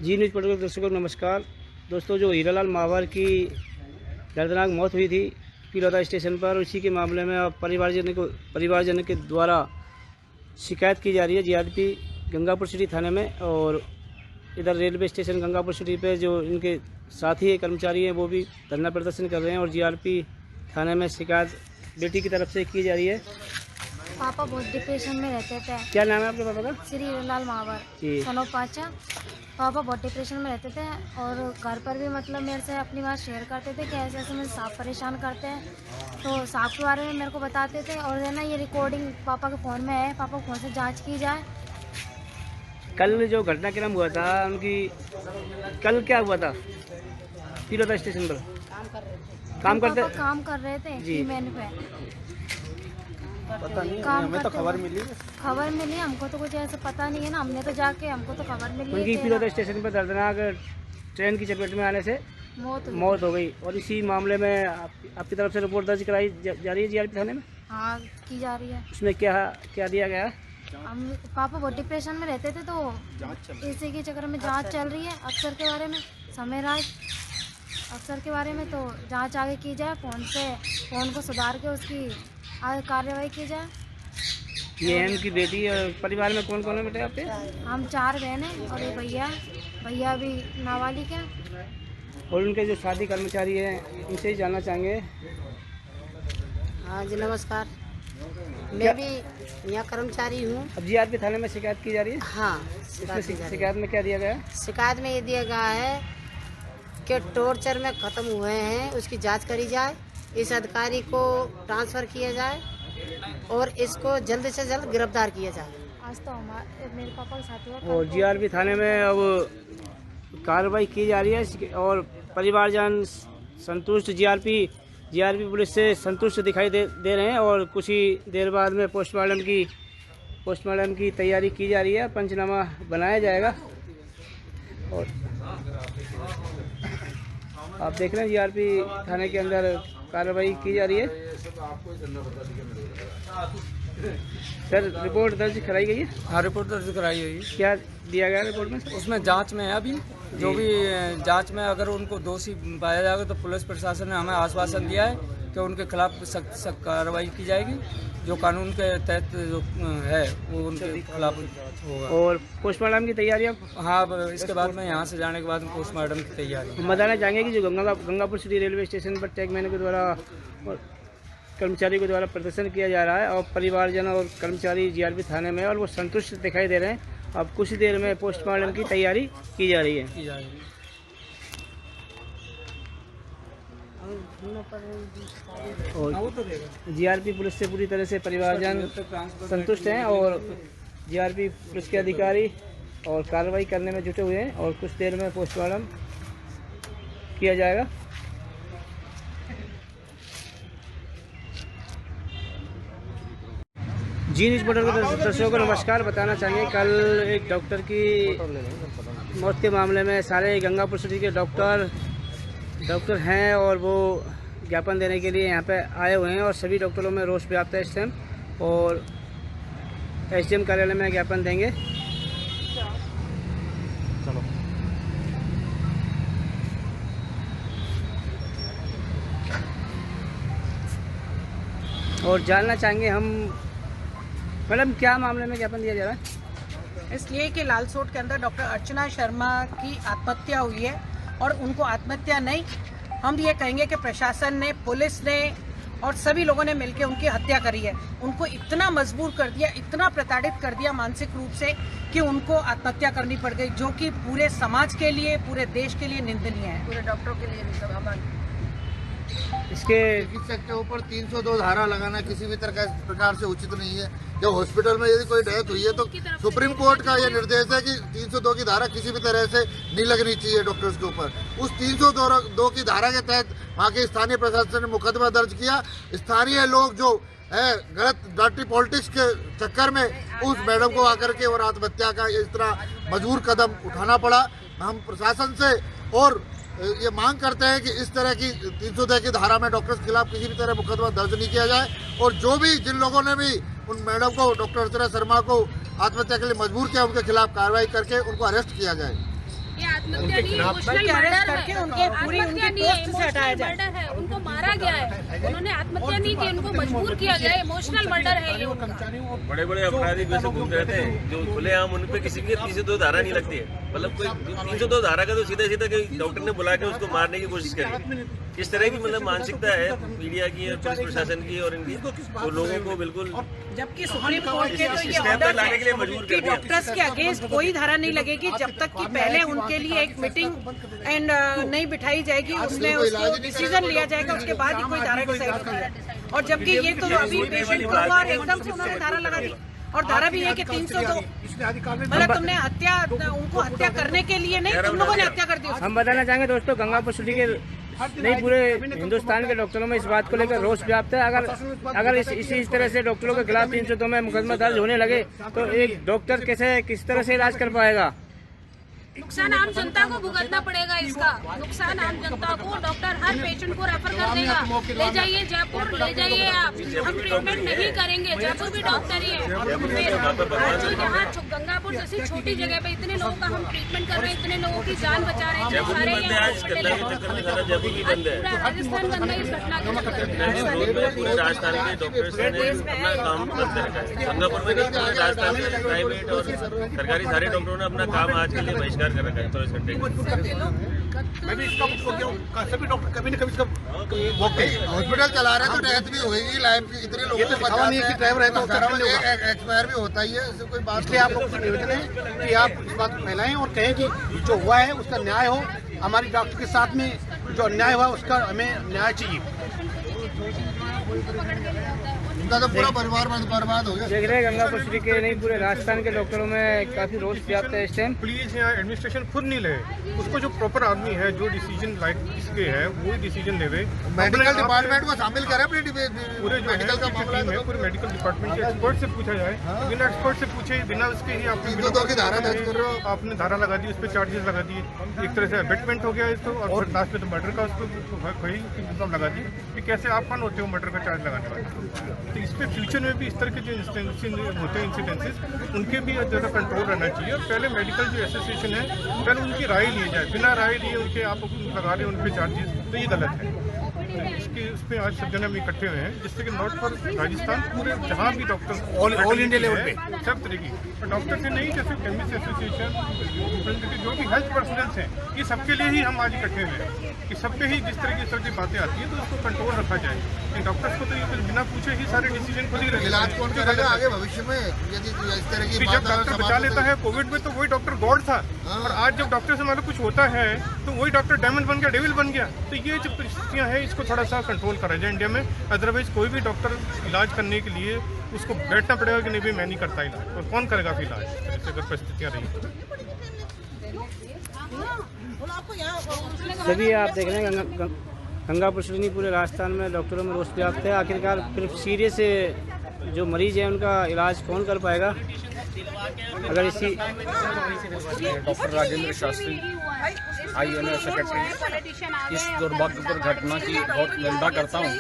जी न्यूज़ पोर्टल के दर्शकों को नमस्कार। दोस्तों, जो हीरालाल मावर की दर्दनाक मौत हुई थी पिलौदा स्टेशन पर, उसी के मामले में अब परिवारजन के द्वारा शिकायत की जा रही है जीआरपी गंगापुर सिटी थाने में। और इधर रेलवे स्टेशन गंगापुर सिटी पे जो इनके साथी कर्मचारी हैं वो भी धरना प्रदर्शन कर रहे हैं और जीआरपी थाने में शिकायत बेटी की तरफ से की जा रही है। पापा बहुत डिप्रेशन में रहते थे। क्या नाम है आपके पापा का? श्री हीरालाल मावर, जी। सनो पाचा। पापा बहुत डिप्रेशन में रहते थे और घर पर भी मतलब मेरे से अपनी बात शेयर करते थे कि ऐसे ऐसे मुझे सांप परेशान करते हैं, तो सांप के बारे में मेरे को बताते थे। और है ना, ये रिकॉर्डिंग पापा के फ़ोन में है, पापा के फ़ोन से जांच की जाए। कल जो घटनाक्रम हुआ था उनकी, कल क्या हुआ था पिलौदा स्टेशन पर? काम कर रहे थे जी। मैन पे पता नहीं, काम हमें तो करते खबर थे। मिली। खबर मिली हमको तो कुछ ऐसा पता नहीं है ना, हमने तो जाके, हमको तो खबर मिली है उनकी कि पिलौदा स्टेशन पर दर्दनाक ट्रेन की चपेट में आने से मौत हो गई। और इसी मामले में आपकी तरफ से रिपोर्ट दर्ज कराई जा रही है जीआरपी थाने में? हाँ, की जा रही है। उसमें क्या दिया गया? हम पापा बहुत डिप्रेशन में रहते थे, तो इसी के चक्कर में जांच चल रही है अक्सर के बारे में, समय राज अक्सर के बारे में। तो जांच आगे की जाए, फ़ोन को सुधार के उसकी आगे कार्रवाई की जाए। ये है उनकी बेटी। और परिवार में कौन कौन है बेटे आपके? हम 4 बहनें और एक भैया भी नाबालिग हैं। और उनके जो साथी कर्मचारी हैं उनसे ही जानना चाहेंगे। हाँ जी, नमस्कार। मैं भी यहाँ कर्मचारी हूँ। अब जीआरपी थाने में शिकायत की जा रही है। हाँ, शिकायत में क्या दिया गया? शिकायत में ये दिया गया है कि टॉर्चर में ख़त्म हुए हैं, उसकी जांच करी जाए, इस अधिकारी को ट्रांसफ़र किया जाए और इसको जल्द से जल्द गिरफ्तार किया जाए। आज तो मेरे पापा के साथ हुआ। और जीआरपी थाने में अब कार्रवाई की जा रही है और परिवारजन संतुष्ट, जीआरपी पुलिस से संतुष्ट दिखाई दे रहे हैं। और कुछ ही देर बाद में पोस्टमार्टम की तैयारी की जा रही है, पंचनामा बनाया जाएगा। और आप देख रहे हैं जीआरपी थाने के अंदर कार्रवाई की जा रही है। सर, रिपोर्ट दर्ज कराई गई है? हाँ, रिपोर्ट दर्ज कराई हुई है। क्या दिया गया रिपोर्ट में? उसमें जांच में है अभी, जो भी जांच में अगर उनको दोषी पाया जाएगा तो पुलिस प्रशासन ने हमें आश्वासन दिया है कि उनके खिलाफ सख्त कार्रवाई की जाएगी, जो कानून के तहत जो है वो उनके खिलाफ होगा। और पोस्टमार्टम की तैयारियाँ? हाँ, इसके बाद में यहाँ से जाने के बाद पोस्टमार्टम की तैयारी। हम बताना चाहेंगे कि जो गंगापुर सिटी रेलवे स्टेशन पर टैगमैन के द्वारा और कर्मचारी के द्वारा प्रदर्शन किया जा रहा है और परिवारजन और कर्मचारी जीआरपी थाने में, और वो संतुष्ट दिखाई दे रहे हैं। अब कुछ ही देर में पोस्टमार्टम की तैयारी की जा रही है। और जीआरपी पुलिस से पूरी तरह से परिवारजन संतुष्ट हैं और जीआरपी पुलिस के अधिकारी और कार्रवाई करने में जुटे हुए हैं। और कुछ देर में पोस्टमार्टम किया जाएगा। जी न्यूज़ पोर्टल के दर्शकों को नमस्कार। बताना चाहेंगे, कल एक डॉक्टर की मौत के मामले में सारे गंगापुर सिटी के डॉक्टर हैं और वो ज्ञापन देने के लिए यहाँ पे आए हुए हैं। और सभी डॉक्टरों में रोष व्याप्त है इस टाइम, और एसडीएम कार्यालय में ज्ञापन देंगे। और जानना चाहेंगे हम, मैडम, क्या मामले में ज्ञापन दिया जा रहा है? इसलिए कि लालसोट के अंदर डॉक्टर अर्चना शर्मा की आत्महत्या हुई है और उनको आत्महत्या नहीं, हम ये कहेंगे कि प्रशासन ने, पुलिस ने और सभी लोगों ने मिलकर उनकी हत्या करी है। उनको इतना मजबूर कर दिया, इतना प्रताड़ित कर दिया मानसिक रूप से कि उनको आत्महत्या करनी पड़ गई, जो कि पूरे समाज के लिए, पूरे देश के लिए निंदनीय है, पूरे डॉक्टरों के लिए। इसके चिकित्सक के ऊपर 302 धारा लगाना किसी भी प्रकार से उचित नहीं है। जब हॉस्पिटल में यदि कोई डेथ हुई है तो सुप्रीम कोर्ट का यह निर्देश है कि 302 की धारा किसी भी तरह से नहीं लगनी चाहिए डॉक्टर्स के ऊपर। उस 302 की धारा के तहत वहाँ के स्थानीय प्रशासन ने मुकदमा दर्ज किया। स्थानीय लोग जो है गलत डर्टी पॉलिटिक्स के चक्कर में उस मैडम को आकर के और आत्महत्या का इस तरह मजबूर कदम उठाना पड़ा। हम प्रशासन से और ये मांग करते हैं कि इस तरह की 302 की धारा में डॉक्टर्स के खिलाफ किसी भी तरह मुकदमा दर्ज नहीं किया जाए और जो भी जिन लोगों ने भी उन मैडम को, डॉक्टर अर्चना शर्मा को आत्महत्या के लिए मजबूर किया, उनके खिलाफ कार्रवाई करके उनको अरेस्ट किया जाए। आत्महत्या नहीं, इमोशनल मर्डर है, आत्महत्या नहीं है, इमोशनल मर्डर है, उनको मारा गया है, उन्होंने आत्महत्या नहीं की, उनको मजबूर किया गया है, इमोशनल मर्डर है ये उनका। बड़े बड़े अपराधी वैसे घूम रहते हैं जो खुलेआम उन पे किसी की 302 धारा नहीं लगती है, मतलब कोई 302 धारा का तो सीधा सीधा डॉक्टर ने बुला के उसको मारने की कोशिश करी। इस तरह की मतलब मानसिकता है मीडिया की और पुलिस प्रशासन की और इनकी, तो लोगों को बिल्कुल जबकि सुप्रीम कोर्ट के तो ये स्टेप तक लाने के लिए मजबूर कर कि दिया। डॉक्टर्स के अगेंस्ट कोई धारा नहीं लगेगी जब तक कि पहले उनके लिए एक मीटिंग एंड नहीं बिठाई जाएगी, उसमें उसको डिसीजन लिया जाएगा, उसके बाद ही कोई धारा डिसाइड होती है। और जबकि ये तो अभी पेशेंट को हुआ और एकदम से उन्होंने धारा लगा दी, और धारा भी है कि 302 मतलब तुमने हत्या, उनको हत्या करने के लिए नहीं, तुम लोगों ने हत्या कर दी। हम बताना चाहेंगे दोस्तों, गंगापुर सिटी के नहीं पूरे हिंदुस्तान के डॉक्टरों में इस बात को लेकर रोष व्याप्त है। अगर इस तरह से डॉक्टरों के खिलाफ 302 में मुकदमा दर्ज होने लगे तो एक डॉक्टर किस तरह से इलाज कर पाएगा? नुकसान आम जनता को भुगतना पड़ेगा, इसका नुकसान आम जनता को। डॉक्टर हर पेशेंट को रेफर कर देगा, ले जाइए जयपुर, ले जाइए आप, हम ट्रीटमेंट नहीं करेंगे, जयपुर भी डॉक्टर ही है। फिर जो यहाँ गंगापुर जैसी छोटी जगह पे इतने लोगों का हम ट्रीटमेंट कर रहे हैं, इतने लोगों की जान बचा रहे हैं, जो सारे पूरा राजस्थान बंद है इस घटना के। पूरे राजस्थान के डॉक्टर्स ने अपना काम करते रखा है। गंगापुर में नहीं, राजस्थान के प्राइवेट और सरकारी सारे डॉक्टरों ने अपना काम आज के लिए बहिष्कार कर रखा है 24 घंटे। मैं भी इसका सभी डॉक्टर कभी न कभी इसका हॉस्पिटल चला रहे हैं तो डेथ भी होगी, लाइफ की इतने लोगों को बचा है, ड्राइवर है तो एक्सपायर भी होता ही है, इससे कोई बात। इसलिए आप लोगों से निवेदन है कि आप इस बात को फैलाएं और कहें कि जो हुआ है उसका न्याय हो, हमारी डॉक्टर के साथ में जो अन्याय हुआ उसका हमें न्याय चाहिए। उनका तो पूरा परिवार बर्बाद हो गया। देख रहे हैं गंगापुर सिटी के नहीं पूरे राजस्थान के डॉक्टरों में काफी रोष व्याप्त है इस टाइम। प्लीज यहाँ एडमिनिस्ट्रेशन खुद नहीं ले, उसको जो प्रॉपर आदमी है जो डिसीजन लाइक इसके है वो डिसीजन लेवे। मेडिकल डिपार्टमेंट को शामिल करें अपने पूरे जो मेडिकल का मामला है, पूरे मेडिकल डिपार्टमेंट के एक्सपर्ट से पूछा जाए, बिना एक्सपर्ट से पूछे, बिना उसके ही आपने धारा लगा दी, उस पर चार्जेस लगा दिए, एक तरह से अबेटमेंट हो गया इसको, और लास्ट में तो मर्डर का उसको वही लगा दी कि कैसे आप कौन होते हो मर्डर का चार्ज लगाने वाले। तो इस पर फ्यूचर में भी इस तरह के जो होते हैं इंसिडेंसेस, उनके भी ज़्यादा कंट्रोल रहना चाहिए। और पहले मेडिकल जो एसोसिएशन है पहले उनकी राय ली जाए, बिना राय लिए उनके आप लगा रहे हैं उन पर चार्जेस, तो ये गलत है। इसके उस पर आज सब जने हम इकट्ठे हुए हैं, जिससे कि नॉट फॉर राजस्थान, पूरे जहाँ भी डॉक्टर ऑल इंडिया लेवल पे सब तरह की डॉक्टर से नहीं, जैसे केमिस्ट एसोसिएशन, जो भी हेल्थ पर्सनल्स हैं, ये सबके लिए ही हम आज इकट्ठे हुए हैं कि सब पे ही जिस तरह की सब बातें आती है तो उसको कंट्रोल रखा जाए। डॉक्टर्स को तो ये बिना पूछे ही सारे डिसीजन खुद ही रखें। इलाज कौन करेगा आगे भविष्य में यदि इस तरह की जब डॉक्टर बचा लेता है, कोविड में तो वही डॉक्टर गॉड था, और आज जब डॉक्टर से हमारा कुछ होता है तो वही डॉक्टर डायमंड बन गया, डेविल बन गया। तो ये जो परिस्थितियाँ हैं इसको थोड़ा सा कंट्रोल करा जाए इंडिया में। अदरवाइज कोई भी डॉक्टर इलाज करने के लिए उसको बैठना पड़ेगा कि नहीं भाई मैं नहीं करता इलाज, और कौन करेगा फिर इलाज ऐसे अगर परिस्थितियाँ रही। सभी आप देख रहे हैं गंगापुर सिटी पूरे राजस्थान में डॉक्टरों में रोष व्याप्त है। आखिरकार फिर सीरियस जो मरीज है उनका इलाज कौन कर पाएगा? अगर इसी doctor Rajendra Shastri INA secretary, इस दुर्भाग्यपूर्ण घटना की बहुत निंदा करता हूं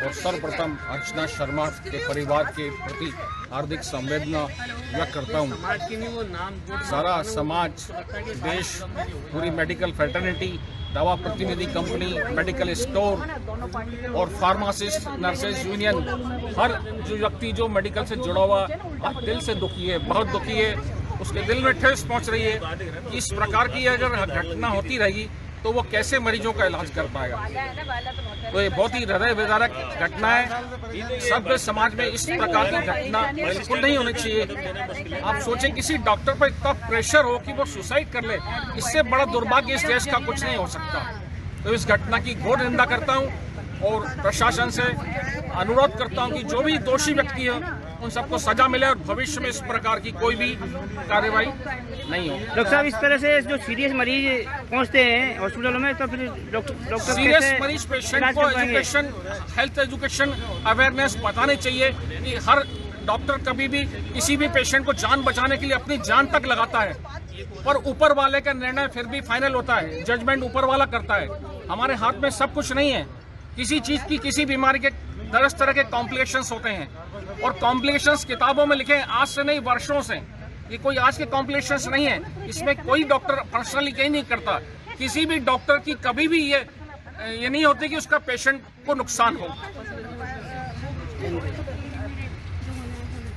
और सर्वप्रथम अर्चना शर्मा के परिवार के प्रति हार्दिक संवेदना व्यक्त करता हूं। सारा समाज, देश, पूरी मेडिकल फ्रेटर्निटी, दवा प्रतिनिधि कंपनी, मेडिकल स्टोर और फार्मासिस्ट, नर्सेज यूनियन, हर जो व्यक्ति जो मेडिकल से जुड़ा हुआ आज दिल से दुखी है, बहुत दुखी है। उसके दिल में ठेस पहुंच रही है कि इस प्रकार की अगर घटना होती रहेगी तो वो कैसे मरीजों का इलाज कर पाएगा। तो ये बहुत ही हृदय विदारक घटना है। सभ्य समाज में इस प्रकार की घटना बिल्कुल नहीं होनी चाहिए। आप सोचें किसी डॉक्टर पर इतना प्रेशर हो कि वो सुसाइड कर ले, इससे बड़ा दुर्भाग्य इस देश का कुछ नहीं हो सकता। तो इस घटना की घोर निंदा करता हूँ और प्रशासन से अनुरोध करता हूँ कि जो भी दोषी व्यक्ति है उन सबको सजा मिले और भविष्य में इस प्रकार की कोई भी कार्रवाई नहीं हो। डॉक्टर साहब, इस तरह से जो सीरियस मरीज पहुंचते हैं हॉस्पिटलों में तो फिर डॉक्टर सीरियस मरीज पेशेंट को एजुकेशन, हेल्थ एजुकेशन अवेयरनेस बतानी चाहिए कि हर डॉक्टर कभी भी किसी भी पेशेंट को जान बचाने के लिए अपनी जान तक लगाता है, पर ऊपर वाले का निर्णय फिर भी फाइनल होता है, जजमेंट ऊपर वाला करता है। हमारे हाथ में सब कुछ नहीं है। किसी चीज की, किसी बीमारी के 10 तरह के कॉम्प्लिकेशंस होते हैं और कॉम्प्लिकेशंस किताबों में लिखे आज से नहीं वर्षों से। ये कोई आज के कॉम्प्लिकेशंस नहीं है, इसमें कोई डॉक्टर पर्सनली कहीं नहीं करता। किसी भी डॉक्टर की कभी भी ये नहीं होती कि उसका पेशेंट को नुकसान हो।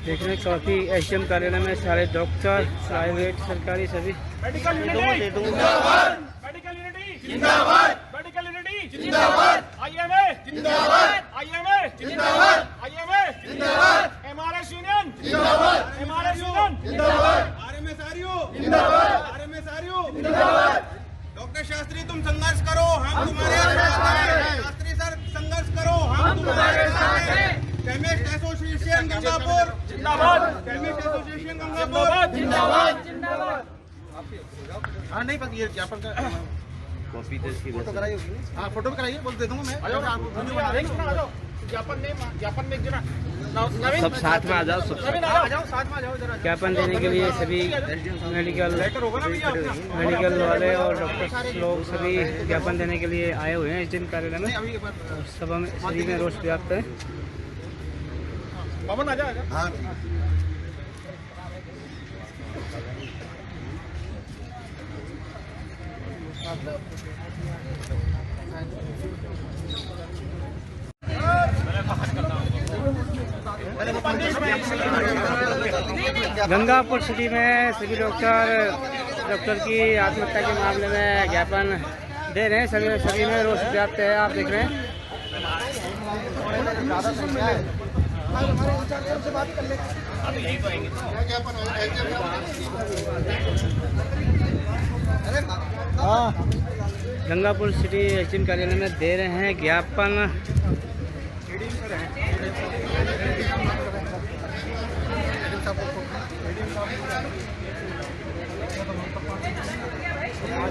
देख रहे हैं काफ़ी एसडीएम कार्यालय में सारे डॉक्टर, प्राइवेट, सरकारी सभी डॉक्टर शास्त्री तुम संघर्ष करो, हम तुम्हारे साथ हैं। शास्त्री सर संघर्ष करो, हम तुम्हारे साथ हैं। केमिस्ट एसोसिएशन गंगापुर जिंदाबाद, केमिस्ट एसोसिएशन गंगापुर जिंदाबाद जिंदाबाद। हाँ नहीं पता, ये ज्ञापन का कॉपी तो इसकी फोटो कराई होगी। हाँ फोटो भी कराइए, बोल दे दूंगा मैं। आ जाओ, ज्ञापन में जरा सब साथ में आ जाओ, सब साथ में आ जाओ जरा। ज्ञापन देने के लिए सभी मेडिकल वाले और डॉक्टर लोग सभी ज्ञापन देने के लिए आए हुए हैं एसडीएम कार्यालय में। सभा में सभी में रोष व्याप्त है। पवन आ जाएगा। हाँ गंगापुर सिटी में सभी डॉक्टर की आत्महत्या के मामले में ज्ञापन दे रहे हैं। सभी में रोष व्याप्त है, आप देख रहे हैं। गंगापुर सिटी एसडीएम कार्यालय में दे रहे हैं ज्ञापन।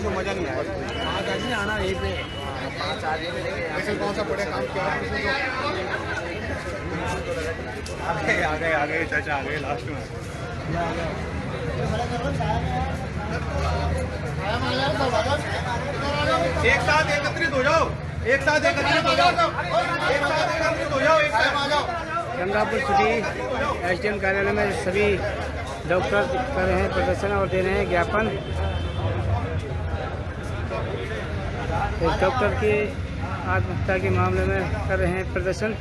मजा नहीं आया, आज नहीं आना यहीं पे। ऐसे कौन सा बड़े काम किया आ गए चाचा, आ गए लास्ट में। एक साथ एकत्रित हो जाओ, एक साथ एकत्रित हो जाओ, एक साथ एकत्रित हो जाओ, एक साथ आ जाओ। गंगापुर सिटी एसडीएम कार्यालय में सभी डॉक्टर कर रहे हैं प्रदर्शन और दे रहे हैं ज्ञापन। एक डॉक्टर की आत्महत्या के मामले में कर रहे हैं प्रदर्शन।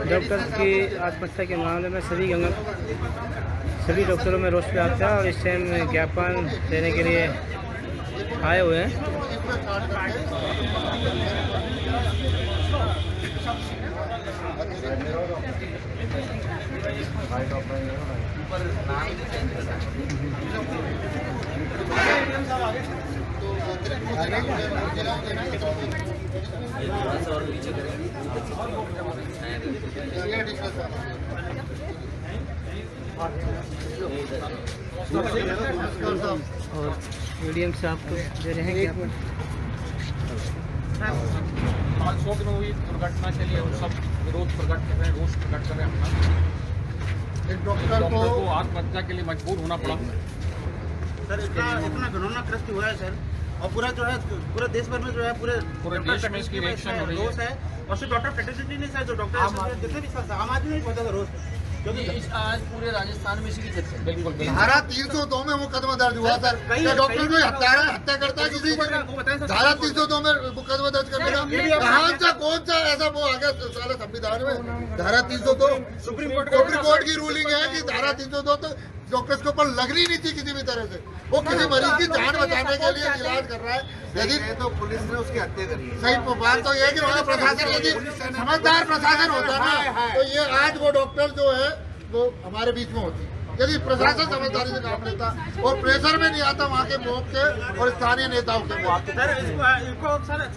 डॉक्टर की आत्महत्या के मामले में सभी डॉक्टरों में रोष व्याप्त है और इस टाइम ज्ञापन देने के लिए आए हुए हैं। और मीडियम साहब को दे रहे हैं ज्ञापन। 500 दिन हुई दुर्घटना के लिए हम सब विरोध प्रकट कर रहे हैं, रोष प्रकट कर रहे हैं अपना। एक डॉक्टर को आत्महत्या के लिए मजबूर होना पड़ा। सर इतना घिनौना कृत्य हुआ है सर, और पूरा जो है पूरे देश भर में जो है पूरे देश में इसकी रिएक्शन हो रही है। और सिर्फ डॉक्टर फैटर्निटी नहीं सर, जो डॉक्टर जितने भी आम आदमी नहीं पहुंचा था रोज, क्योंकि आज पूरे राजस्थान में इसी की चर्चा है। बिल्कुल धारा 302 में मुकदमा दर्ज हुआ सर। डॉक्टर कोई हत्या करता है किसी धारा 302 में मुकदमा दर्ज करने का कहाँ सा कौन सा ऐसा वो आ गया सारे संविधान में। धारा 302 सुप्रीम कोर्ट की रूलिंग है कि धारा 302 तो डॉक्टर्स के ऊपर लगनी नहीं थी किसी भी तरह से। वो किसी मरीज की जान बचाने के लिए इलाज कर रहा है। यदि तो पुलिस ने उसकी हत्या करी है। सही बात तो ये है कि वहाँ प्रशासन यदि समझदार प्रशासन होता ना तो ये आज वो डॉक्टर जो है वो हमारे बीच में होती। यदि प्रशासन समझदारी से काम लेता और प्रेशर में नहीं आता वहाँ के मोब के और स्थानीय नेताओं के।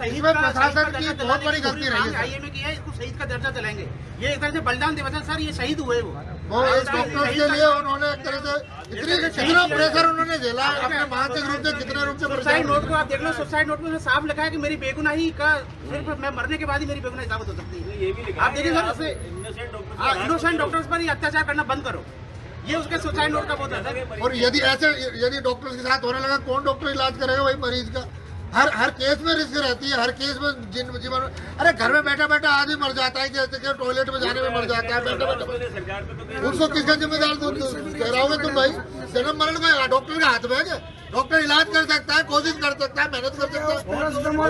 इसमें प्रशासन की बहुत बड़ी गलती रही है। इसको शहीद का दर्जा दिलाएंगे। ये एक तरह से बलिदान दिवस है सर, ये शहीद हुए वो एक डॉक्टर के लिए उन्होंने एक तरह से कितना प्रेशर उन्होंने झेला अपने मानसिक रूप से, कितने रूप से। सुसाइड नोट को आप देख लो, सुसाइड नोट में साफ लिखा है कि मेरी बेगुनाही का सिर्फ मैं मरने के बाद ही मेरी बेगुनाही साबित हो सकती है। आप देखिए सर, इनोसेंट डॉक्टर्स पर ही अत्याचार करना बंद करो, ये उसके सुसाइड नोट का बहुत है। और यदि डॉक्टर के साथ होने लगा, कौन डॉक्टर इलाज करेगा वही मरीज का? हर केस में रिस्क रहती है, हर केस में जीवन। अरे घर में बैठा बैठा आदमी मर जाता है, जैसे कि टॉयलेट में जाने में मर जाता है बैठा बैठा। उसको किसका जिम्मेदार ठहराओगे तुम भाई? जन्म मरण में डॉक्टर के हाथ में है। डॉक्टर इलाज कर सकता है, कोशिश कर सकता है, मेहनत कर सकता है।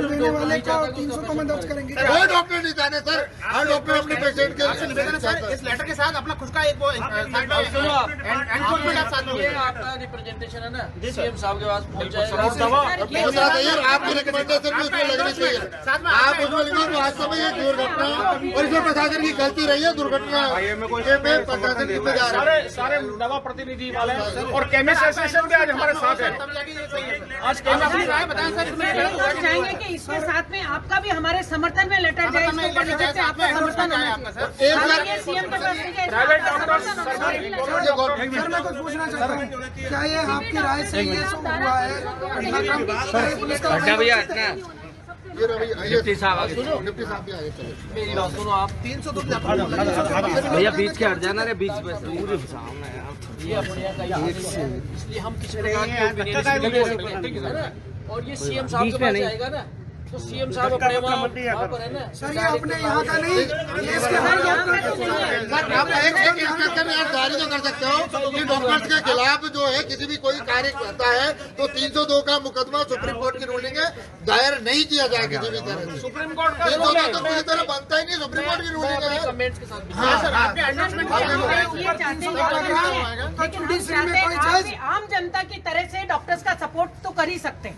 देने वाले को 300 में दर्ज करेंगे। कोई डॉक्टर नहीं चाहते सर, हर डॉक्टर अपने पेशेंट के निवेदन है सर, इस लेटर के साथ अपना खुद का एक वो आपका रिप्रेजेंटेशन है ना, सीएम साहब के पास पहुंच जाएगा। आपकी रिकमेंडेशन भी उसमें लगनी चाहिए। आप उसमें लिखो वास्तव में ये दुर्घटना और इसमें प्रशासन की गलती रही है। दुर्घटना में प्रशासन जिम्मेदार है। सारे दवा प्रतिनिधि वाले और केमिस्ट एसोसिएशन भी आज हमारे साथ है। आज चाहेंगे कि इसके साथ में आपका भी हमारे समर्थन में लेटर जाए, आपका समर्थन होना चाहिए। सीएम के पास मैं कुछ पूछना चाहता हूँ, क्या ये आपकी राय से ये सब हुआ है? डिप्टी साहब भी आगे चले। मेरी बात सुनो, आप 302 भैया बीच के हट जाना रे, बीच में पूरे सामने इसलिए हम किसी प्रकार की और ये सीएम साहब के पास जाएगा ना, तो सीएम साहब अपने वहाँ पर है ना सर। ये अपने यहाँ का नहीं, इसके आप एक इंस्ट्रक्शन जारी तो कर सकते हो कि डॉक्टर्स के खिलाफ जो है किसी भी कोई कार्य करता है तो 302 का मुकदमा सुप्रीम कोर्ट की रूलिंग है दायर नहीं किया जाए किसी भी तरह से। सुप्रीम कोर्ट का 302 तो किसी तरह बनता ही नहीं, सुप्रीम कोर्ट की रूलिंग है। कमेंट्स के साथ लेकिन आम जनता की तरह से डॉक्टर्स का सपोर्ट तो कर ही सकते हैं।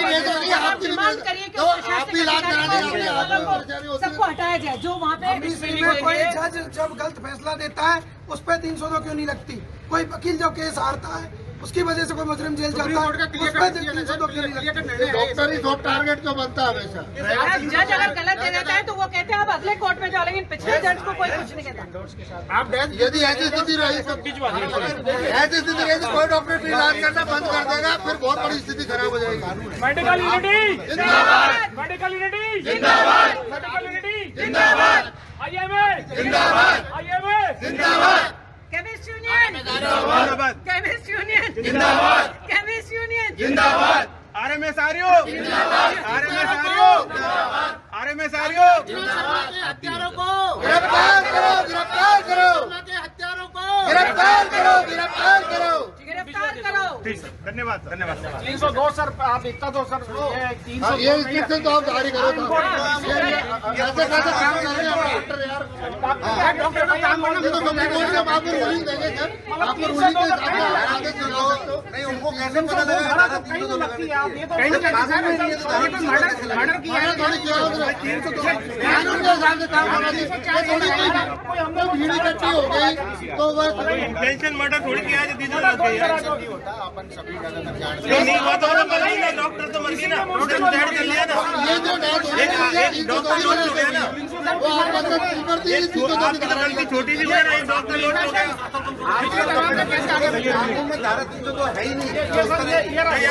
डिमांड करिए कि सबको हटाया जाए जो वहाँ पे। कोई जज जब गलत फैसला देता है उस पर 302 क्यों नहीं लगती? कोई वकील जब केस हारता है उसकी वजह से कोई मुजरिम जेल जाता है, उस पर 302 क्यों नहीं लगती? डॉक्टर ही top टारगेट जो बनता है हमेशा। जज अगर गलत दे देता है तो वो कहते हैं आप अगले कोर्ट में जाओ, लेकिन पिछले जज को कोई कुछ नहीं कहता। आप यदि ऐसी स्थिति रही ऐसी स्थिति रही कोई डॉक्टर इलाज करना बंद कर देगा, फिर बहुत बड़ी स्थिति खराब हो जाएगी। मेडिकल यूनिटी जिंदाबाद, मेडिकल यूनिटी जिंदाबाद, मेडिकल यूनिटी जिंदाबाद, आईएमए जिंदाबाद, आईएमए जिंदाबाद, केमिस्ट यूनियन जिंदाबाद, केमिस्ट यूनियन जिंदाबाद, केमिस्ट यूनियन जिंदाबाद, आरएमएसआरओ जिंदाबाद, आरएमएसआरओ जिंदाबाद, आरएमएसआरओ जिंदाबाद। हत्यारों को गिरफ्तार करो, गिरफ्तार करो, हत्यारों को गिरफ्तार करो, गिरफ्तार करो, गिरफ्तार करो। ठीक सर, धन्यवाद धन्यवाद। 302 सर, आप इतना दो सर, ये इंस्ट्रक्शन तो आप जारी करो। कैसे कैसे काम कर रहे हैं डॉक्टर यार? डॉक्टर का काम करना ये तो सुप्रीम कोर्ट से आपको रूलिंग देंगे सर, आपको रूलिंग के हिसाब से आगे चलो। नहीं उनको कैसे पता लगेगा? मर्डर किया है थोड़ी कानून के हिसाब से काम होना चाहिए। थोड़ी कोई भीड़ इकट्ठी हो गई तो बस इंटेंशन मर्डर थोड़ी किया है, नहीं हुआ तो डॉक्टर तो मर गई ना, डॉक्टर तो डेड कर लिया ना। ये जो डेथ हो गई ना वो आप ऊपर थी छोटी सी डॉक्टर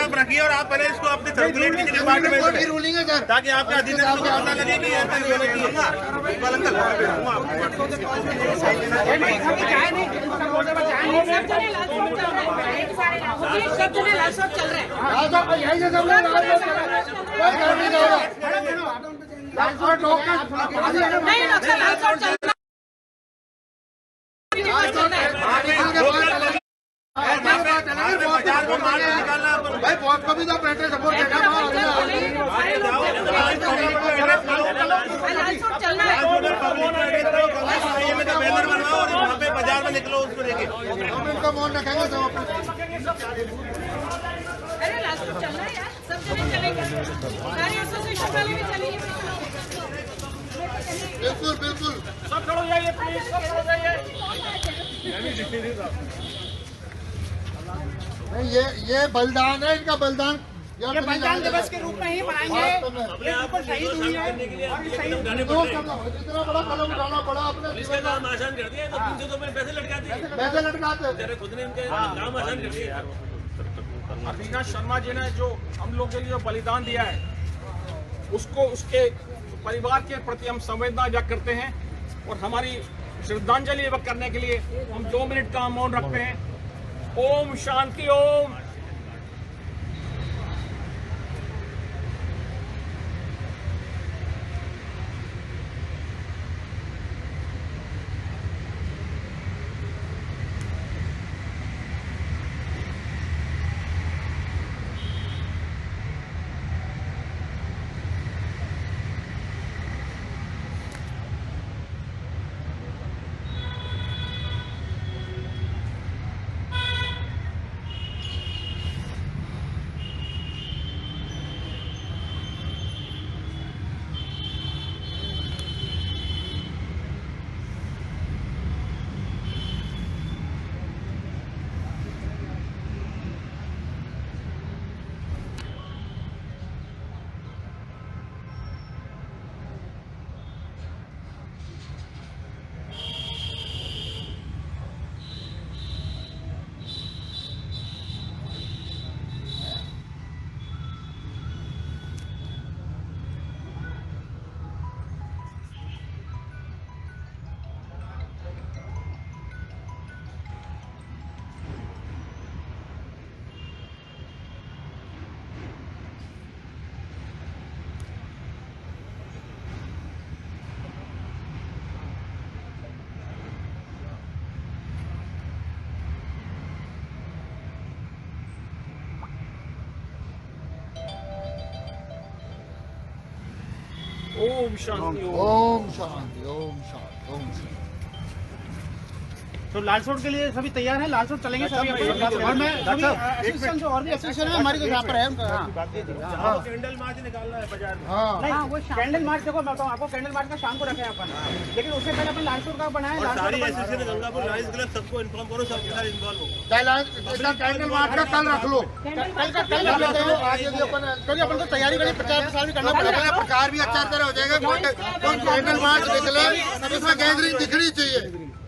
आप रखिए और आप पहले इसको अपने सर्कुलेट कीजिए डिपार्टमेंट की रूलिंग है सर, ताकि आपके अधिकारियों को पता लगे कि ऐसा नहीं होना भाई बहुत कभी तो बैठे सपोर्ट बैनर बनवाओ और वहाँ पे बाजार में में निकलो उसको लेके। 2 मिनट का मौन रखेंगे सब अपने। अरे लास्ट में चलना है यार, सब जने चलेंगे, सारी एसोसिएशन वाले भी चलेंगे। बिल्कुल बिल्कुल सब खड़ो जाइए प्लीज, सब खड़ो जाइए। नहीं ये बलिदान है, इनका बलिदान ये बलिदान दिवस के रूप में ही मनाएंगे। ये बिल्कुल शहीद हुई है और इतना बड़ा कदम उठाना पड़ा अपने इसका काम आसान कर दिया, 302 में पैसे लटकाते हैं। पैसे लटकाते खुद ने इनके काम आसान कर दिया। अविनाश शर्मा जी ने जो हम लोग के लिए जो बलिदान दिया है, उसको उसके परिवार के प्रति हम संवेदना व्यक्त करते हैं और हमारी श्रद्धांजलि व्यक्त करने के लिए हम 2 मिनट का मौन रखते हैं। ओम शांति ओम। ओम शांति ओम शांति ओम शांति ओम शांति। तो लालसोट के लिए सभी तैयार हैं, लालसोट चलेंगे सभी। और मैं सभी एसोसिएशन जो और भी एसोसिएशन है हमारी, तो यहाँ पर है कैंडल मार्च निकालना है बाजार में। नहीं वो कैंडल मार्च, देखो मैं बताऊँ आपको, कैंडल मार्च का शाम को रखे अपन, लेकिन उससे पहले अपन लालसोट का बनाए। सारी एसोसिएशन गंगापुर लायंस क्लब सबको इन्फॉर्म करो, सब के साथ इन्वॉल्व हो। कैंडल मार्च का कल रख लो, कल रख लेते हैं, क्योंकि अपन को तैयारी करनी, प्रचार प्रसार भी करना पड़ेगा। प्रचार भी अच्छा तरह हो जाएगा। कैंडल मार्च निकले, इसमें गैदरिंग दिखनी चाहिए,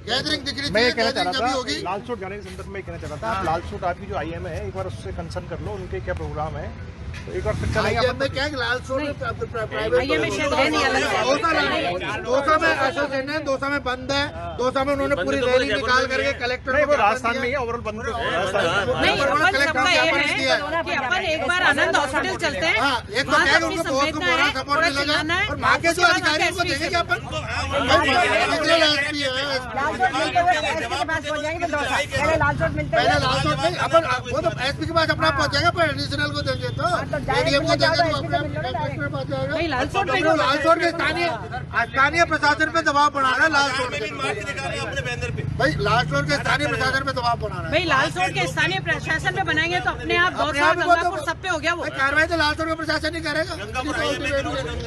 गैदरिंग दिखनी चाहिए। मैं ये कहना चाह रहा था, लालसोट जाने के संदर्भ में कहना चाह रहा था, आप लालसोट आपकी जो IM है, एक बार उससे कंसर्न कर लो, उनके क्या प्रोग्राम है, तो एक बार फिर चलेंगे। क्या लालसोट दौसा में एसोसिएशन है, दौसा में बंद है, दौसा में उन्होंने पूरी रैली निकाल करके कलेक्टर वो राजस्थान में ही ओवरऑल बंद अपन एक बार आनंद हॉस्पिटल चलते हैं। एक तो क्या उनको बहुत बड़ा सपोर्ट मिलेगा और वहाँ के जो अधिकारी उनको देंगे कि अपन पहले लालसोट में अपन वो तो SP के पास अपना पहुँचेगा, पर एडिशनल को देंगे तो ADM को देंगे तो अपने पास जाएगा। लालसोट के स्थानीय प्रशासन पे दबाव बनाना है। लालसोट भाई लालसोट के स्थानीय प्रशासन पे दबाव बनाना है। भाई लालसोट के स्थानीय प्रशासन पे बनाएंगे तो अपने आप गंगापुर सब पे हो गया। वो कार्रवाई तो लालसोट का प्रशासन ही करेगा।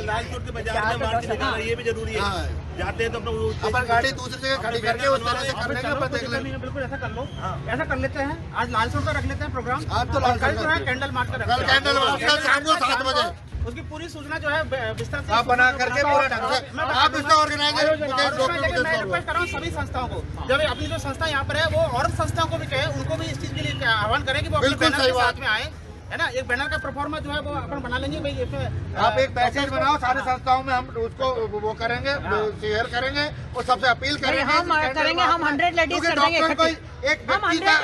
लालसोट के बाजार में मार्च निकालना ये भी जरूरी है। जाते हैं तो अपन गाड़ी दूसरी जगह खड़ी करके उस तरह से करने का अपन देख लेंगे। बिल्कुल ऐसा कर लो, ऐसा कर लेते हैं। आज लालसोट का रख लेते हैं प्रोग्राम। आज तो कल जो है कैंडल मार्च का कल कैंडल मार्च का शाम को 7 बजे उसकी पूरी सूचना जो है विस्तार से आप बना करके पूरा ढंग से आप इसका ऑर्गेनाइजर। लेकिन मैं रिक्वेस्ट कर रहा हूँ सभी संस्थाओं को, जब अपनी जो संस्था यहाँ पर है वो और संस्थाओं को भी कहे, उनको भी इस चीज के लिए आह्वान करें कि वो अपने बैनर के साथ में आए, है ना। एक बैनर का प्रोफार्मा जो है वो अपन बना लेंगे भाई। आप एक पैकेज बनाओ, सारे संस्थाओं में हम उसको वो करेंगे, शेयर करेंगे और सबसे अपील करेंगे। हम करेंगे, हम 100 लेडीज कर देंगे। एक व्यक्ति का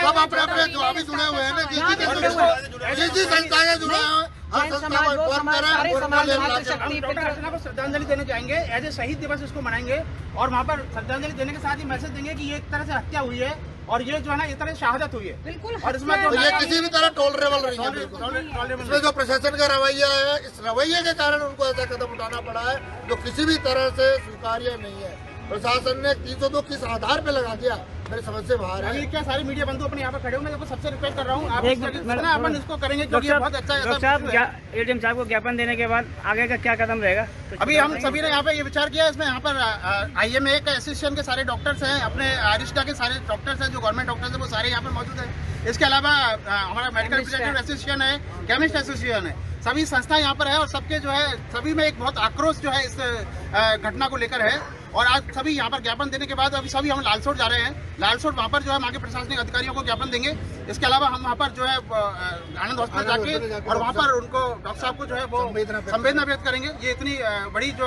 सब अपने अपने जो अभी जुड़े हुए हैं ना, जिस संस्था से जुड़े हैं जैन समाज वो समाज सारे समाज मातृशक्ति डॉक्टर अर्चना को श्रद्धांजलि देने जाएंगे, एज ए शहीद दिवस इसको मनाएंगे और वहाँ पर श्रद्धांजलि देने के साथ ही मैसेज देंगे कि ये एक तरह से हत्या हुई है और ये जो है ना इस तरह शहादत हुई है। बिल्कुल। और इसमें तो ये किसी भी तरह टॉलरेबल नहीं है। इसमें जो प्रशासन का रवैया है, इस रवैये के कारण उनको ऐसा कदम उठाना पड़ा है जो किसी भी तरह से स्वीकार्य नहीं है। प्रशासन ने 302 किस आधार पे लगा दिया, मेरी समझ से बाहर है। अभी क्या सारे मीडिया बंधु अपने यहाँ पर खड़े होंगे, सबसे रिक्वेस्ट कर रहा हूँ आप अपन इसको करेंगे क्योंकि ये बहुत अच्छा है। एडीएम साहब को ज्ञापन देने के बाद आगे का क्या कदम रहेगा? अभी हम सभी ने यहाँ पे ये विचार किया, इसमें यहाँ पर IMA के एसोसिएशन के सारे डॉक्टर्स हैं, अपने आरिस्टा के सारे डॉक्टर्स हैं, जो गवर्नमेंट डॉक्टर्स हैं वो सारे यहाँ पर मौजूद हैं। इसके अलावा हमारा मेडिकल रिप्रेजेंटेटिव एसोसिएशन है, केमिस्ट एसोसिएशन है, सभी संस्था यहाँ पर है और सबके जो है सभी में एक बहुत आक्रोश जो है इस घटना को लेकर है। और आज सभी यहाँ पर ज्ञापन देने के बाद अभी सभी हम लालसोट जा रहे हैं। लालसोट वहाँ पर जो है वहाँ के प्रशासनिक अधिकारियों को ज्ञापन देंगे। इसके अलावा हम वहाँ पर जो है आनंद हॉस्पिटल जाके और वहाँ पर उनको डॉक्टर साहब को जो है वो संवेदना व्यक्त करेंगे। ये इतनी बड़ी जो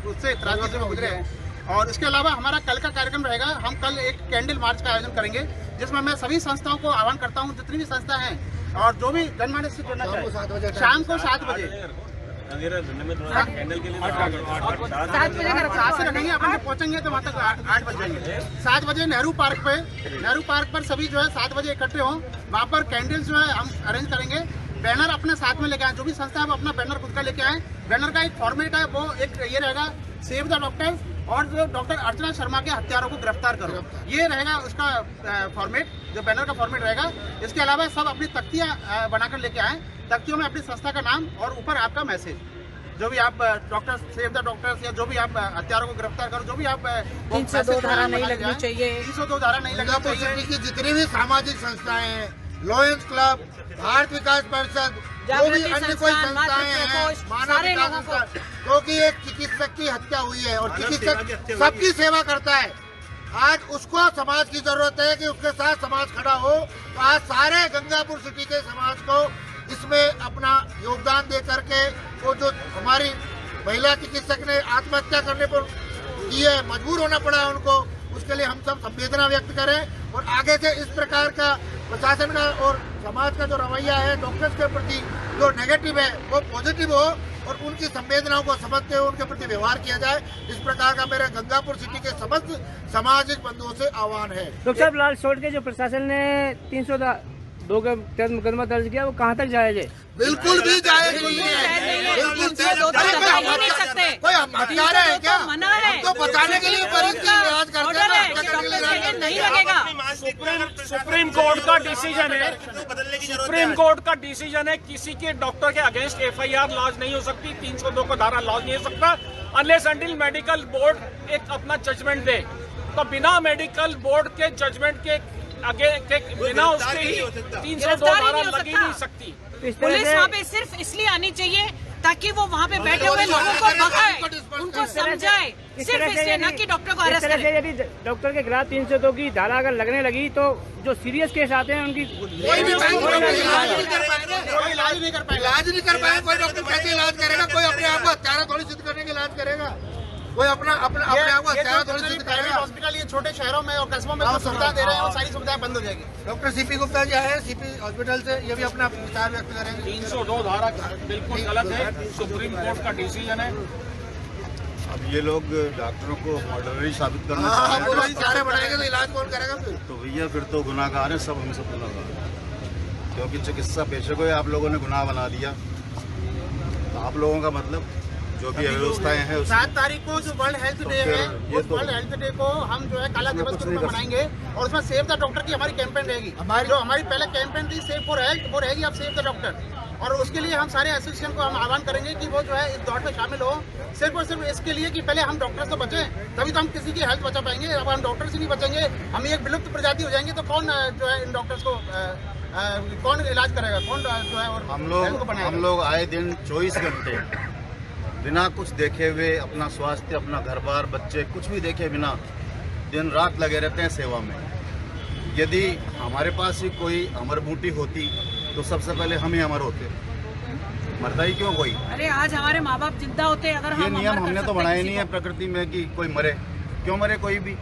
उससे त्रासदी से गुजरे हैं। और इसके अलावा हमारा कल का कार्यक्रम रहेगा, हम कल एक कैंडल मार्च का आयोजन करेंगे जिसमें मैं सभी संस्थाओं को आह्वान करता हूँ, जितनी भी संस्था है और जो भी जनमानस से जुड़ना चाहे, शाम को 7 बजे 7 से रखेंगे। अपन जब पहुंचेंगे तो वहाँ तक 8 बज जाएंगे। 7 बजे नेहरू पार्क पर सभी जो है 7 बजे इकट्ठे हों। वहाँ पर कैंडल्स जो है हम अरेंज करेंगे। बैनर अपने साथ में लेके आए, जो भी संस्था है वो अपना बैनर खुद का लेके आए। बैनर का एक फॉर्मेट है, वो एक ये रहेगा, सेव द डॉक्टर्स और जो डॉक्टर अर्चना शर्मा के हत्यारों को गिरफ्तार करो, ये रहेगा उसका फॉर्मेट, जो बैनर का फॉर्मेट रहेगा। इसके अलावा सब अपनी तख्तियाँ बनाकर लेके आए, तख्तियों में अपनी संस्था का नाम और ऊपर आपका मैसेज, जो भी आप डॉक्टर सेव द डॉक्टर्स या जो भी आप हत्यारों को गिरफ्तार करो, जो भी आप 302 धारा नहीं लगनी चाहिए, 302 धारा नहीं लगनी चाहिए। की जितनी भी सामाजिक संस्थाएं हैं, लॉयंस क्लब, भारत विकास परिषद, जो भी अन्य कोई संस्थाएं हैं, मानव विकास संस्था, क्योंकि एक चिकित्सक की हत्या हुई है और चिकित्सक सबकी सेवा करता है। आज उसको समाज की जरूरत है कि उसके साथ समाज खड़ा हो। तो आज सारे गंगापुर सिटी के समाज को इसमें अपना योगदान दे करके वो जो हमारी महिला चिकित्सक ने आत्महत्या करने पर की है, मजबूर होना पड़ा है उनको, उसके लिए हम सब संवेदना व्यक्त करें और आगे से इस प्रकार का प्रशासन का और समाज का जो रवैया है डॉक्टर्स के प्रति जो नेगेटिव है वो पॉजिटिव हो और उनकी संवेदनाओं को समझते हुए उनके प्रति व्यवहार किया जाए। इस प्रकार का मेरे गंगापुर सिटी के समस्त सामाजिक बंधुओं से आह्वान है। डॉक्टर साहब, लालसोट के जो प्रशासन ने 302 का तहत मुकदमा दर्ज किया, वो कहाँ तक जायज है? बिल्कुल भी जायज नहीं है, बिल्कुल कोई हत्यारा है क्या? हमको बचाने के लिए इलाज करते हैं, नहीं लगेगा। सुप्रीम कोर्ट का डिसीजन है, सुप्रीम कोर्ट का डिसीजन है, किसी के डॉक्टर के अगेंस्ट FIR लॉन्च नहीं हो सकती, 302 को धारा लॉन्च नहीं हो सकता अनलेस अंटिल मेडिकल बोर्ड एक अपना जजमेंट दे। तो बिना मेडिकल बोर्ड के जजमेंट के आगे बिना उसके ही 302 धारा लगी नहीं सकती। पुलिस वहाँ पे सिर्फ इसलिए आनी चाहिए ताकि वो वहाँ पे बैठे हुए लोगों को भगाए, उनको समझाए, सिर्फ इसलिए ना कि डॉक्टर को अरेस्ट करे। यदि डॉक्टर के खिलाफ 302 की धारा अगर लगने लगी तो जो सीरियस केस आते हैं उनकी कोई इलाज नहीं कर पाएगा। कोई डॉक्टर कैसे इलाज करेगा? कोई अपने आप को हत्यारा थोड़ी सिद्ध करने के इलाज करेगा, कोई अपने आप को हत्यारा थोड़ी सिद्ध करेगा। हॉस्पिटल ये छोटे शहरों में और कस्बों में जो सुविधा दे रहे हैं वो सारी सुविधाएं बंद हो जाएगी। डॉक्टर CP गुप्ता जी है CP हॉस्पिटल से, ये भी अपना विचार व्यक्त करेंगे। 302 धारा बिल्कुल गलत है, सुप्रीम कोर्ट का डिसीजन है। अब ये लोग डॉक्टरों को मर्डररी साबित करना चाह रहे बनाएंगे तो इलाज कौन करेगा फिर? तो भैया फिर तो गुनाहगार है सब, हम सब गुनाहगार हैं, क्योंकि चिकित्सा पेशे को आप लोगों ने गुनाह बना दिया। आप लोगों का मतलब जो भी व्यवस्थाएं हैं 7 तारीख को जो वर्ल्ड हेल्थ डे है, उस वर्ल्ड हेल्थ डे को हम जो है काला दिवस के रूप में मनाएंगे और उसमें सेव द डॉक्टर की हमारी कैंपेन रहेगी। जो हमारी पहले कैंपेन थी सेव फॉर हेल्थ, वो रहेगी अब सेव द डॉक्टर। और उसके लिए हम सारे एसोसिएशन को हम आह्वान करेंगे कि वो जो है इस दौड़ में शामिल हो, सिर्फ और सिर्फ इसके लिए कि पहले हम डॉक्टर से बचें, तभी तो हम किसी की हेल्थ बचा पाएंगे। अब हम डॉक्टर से नहीं बचेंगे, हम एक विलुप्त प्रजाति हो जाएंगे, तो कौन जो है इन डॉक्टर्स को कौन इलाज करेगा, कौन जो है? और हम लोग आए दिन 24 घंटे बिना कुछ देखे हुए अपना स्वास्थ्य, अपना घर बार, बच्चे कुछ भी देखे बिना दिन रात लगे रहते हैं सेवा में। यदि हमारे पास ही कोई अमर बूटी होती तो सबसे पहले हम ही अमर होते, मरता ही क्यों कोई? अरे आज हमारे माँ बाप जिंदा होते अगर ये नियम हमने तो बनाया नहीं है प्रकृति में कि कोई मरे, क्यों मरे कोई भी।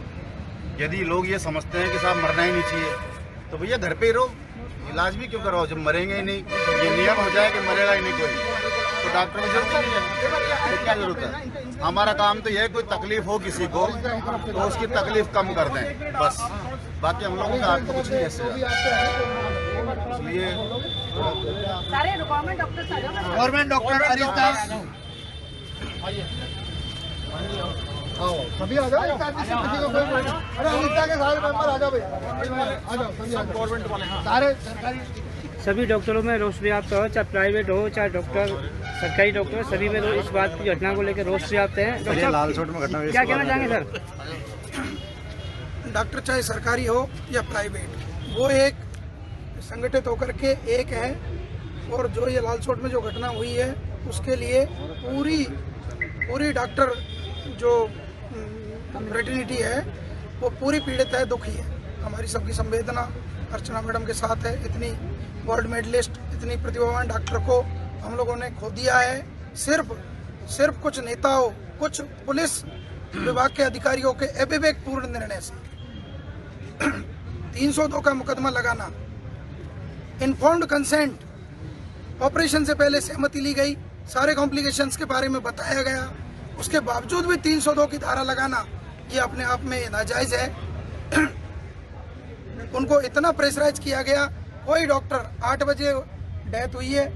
यदि लोग ये समझते हैं कि साहब मरना ही नहीं चाहिए तो भैया घर पे ही रहो, इलाज भी क्यों करवाओ जब मरेंगे ही नहीं? ये नियम हो जाए कि मरेगा ही नहीं कोई, तो डॉक्टर की जरूरत नहीं है, तो क्या जरूरत है? हमारा काम तो यह है कोई तकलीफ हो किसी को तो उसकी तकलीफ कम कर दें बस, बाकी हम लोगों का हाथ तो कुछ नहीं है। इसलिए गवर्नमेंट डॉक्टर हरीश दास सभी आ जाओ, किसी को कोई अरे अनिता के सारे मेंबर आ जाओ भाई, आ जाओ सभी गवर्नमेंट वाले सारे सरकारी सभी डॉक्टरों में रोष व्याप्त हो, चाहे प्राइवेट हो चाहे डॉक्टर सरकारी डॉक्टर, सभी में इस बात की घटना को लेकर रोष व्याप्त है। लालसोट में घटना क्या कहना चाहेंगे सर? डॉक्टर चाहे सरकारी हो या प्राइवेट, वो एक संगठित होकर के एक है, और जो ये लालसोट में जो घटना हुई है उसके लिए पूरी डॉक्टर जो फ्रेटर्निटी है वो पूरी पीड़ित है, दुखी है। हमारी सबकी संवेदना अर्चना मैडम के साथ है। इतनी गोल्ड मेडलिस्ट, इतनी प्रतिभावान डॉक्टर को हम लोगों ने खो दिया है सिर्फ कुछ नेताओं, कुछ पुलिस विभाग के अधिकारियों के अविवेकपूर्ण निर्णय से। 302 का मुकदमा लगाना, इन्फॉर्म्ड कंसेंट, ऑपरेशन से पहले सहमति ली गई, सारे कॉम्प्लिकेशंस के बारे में बताया गया, उसके बावजूद भी 302 की धारा लगाना ये अपने आप में नाजायज है। उनको इतना प्रेशराइज किया गया। कोई डॉक्टर 8 बजे डेथ हुई है,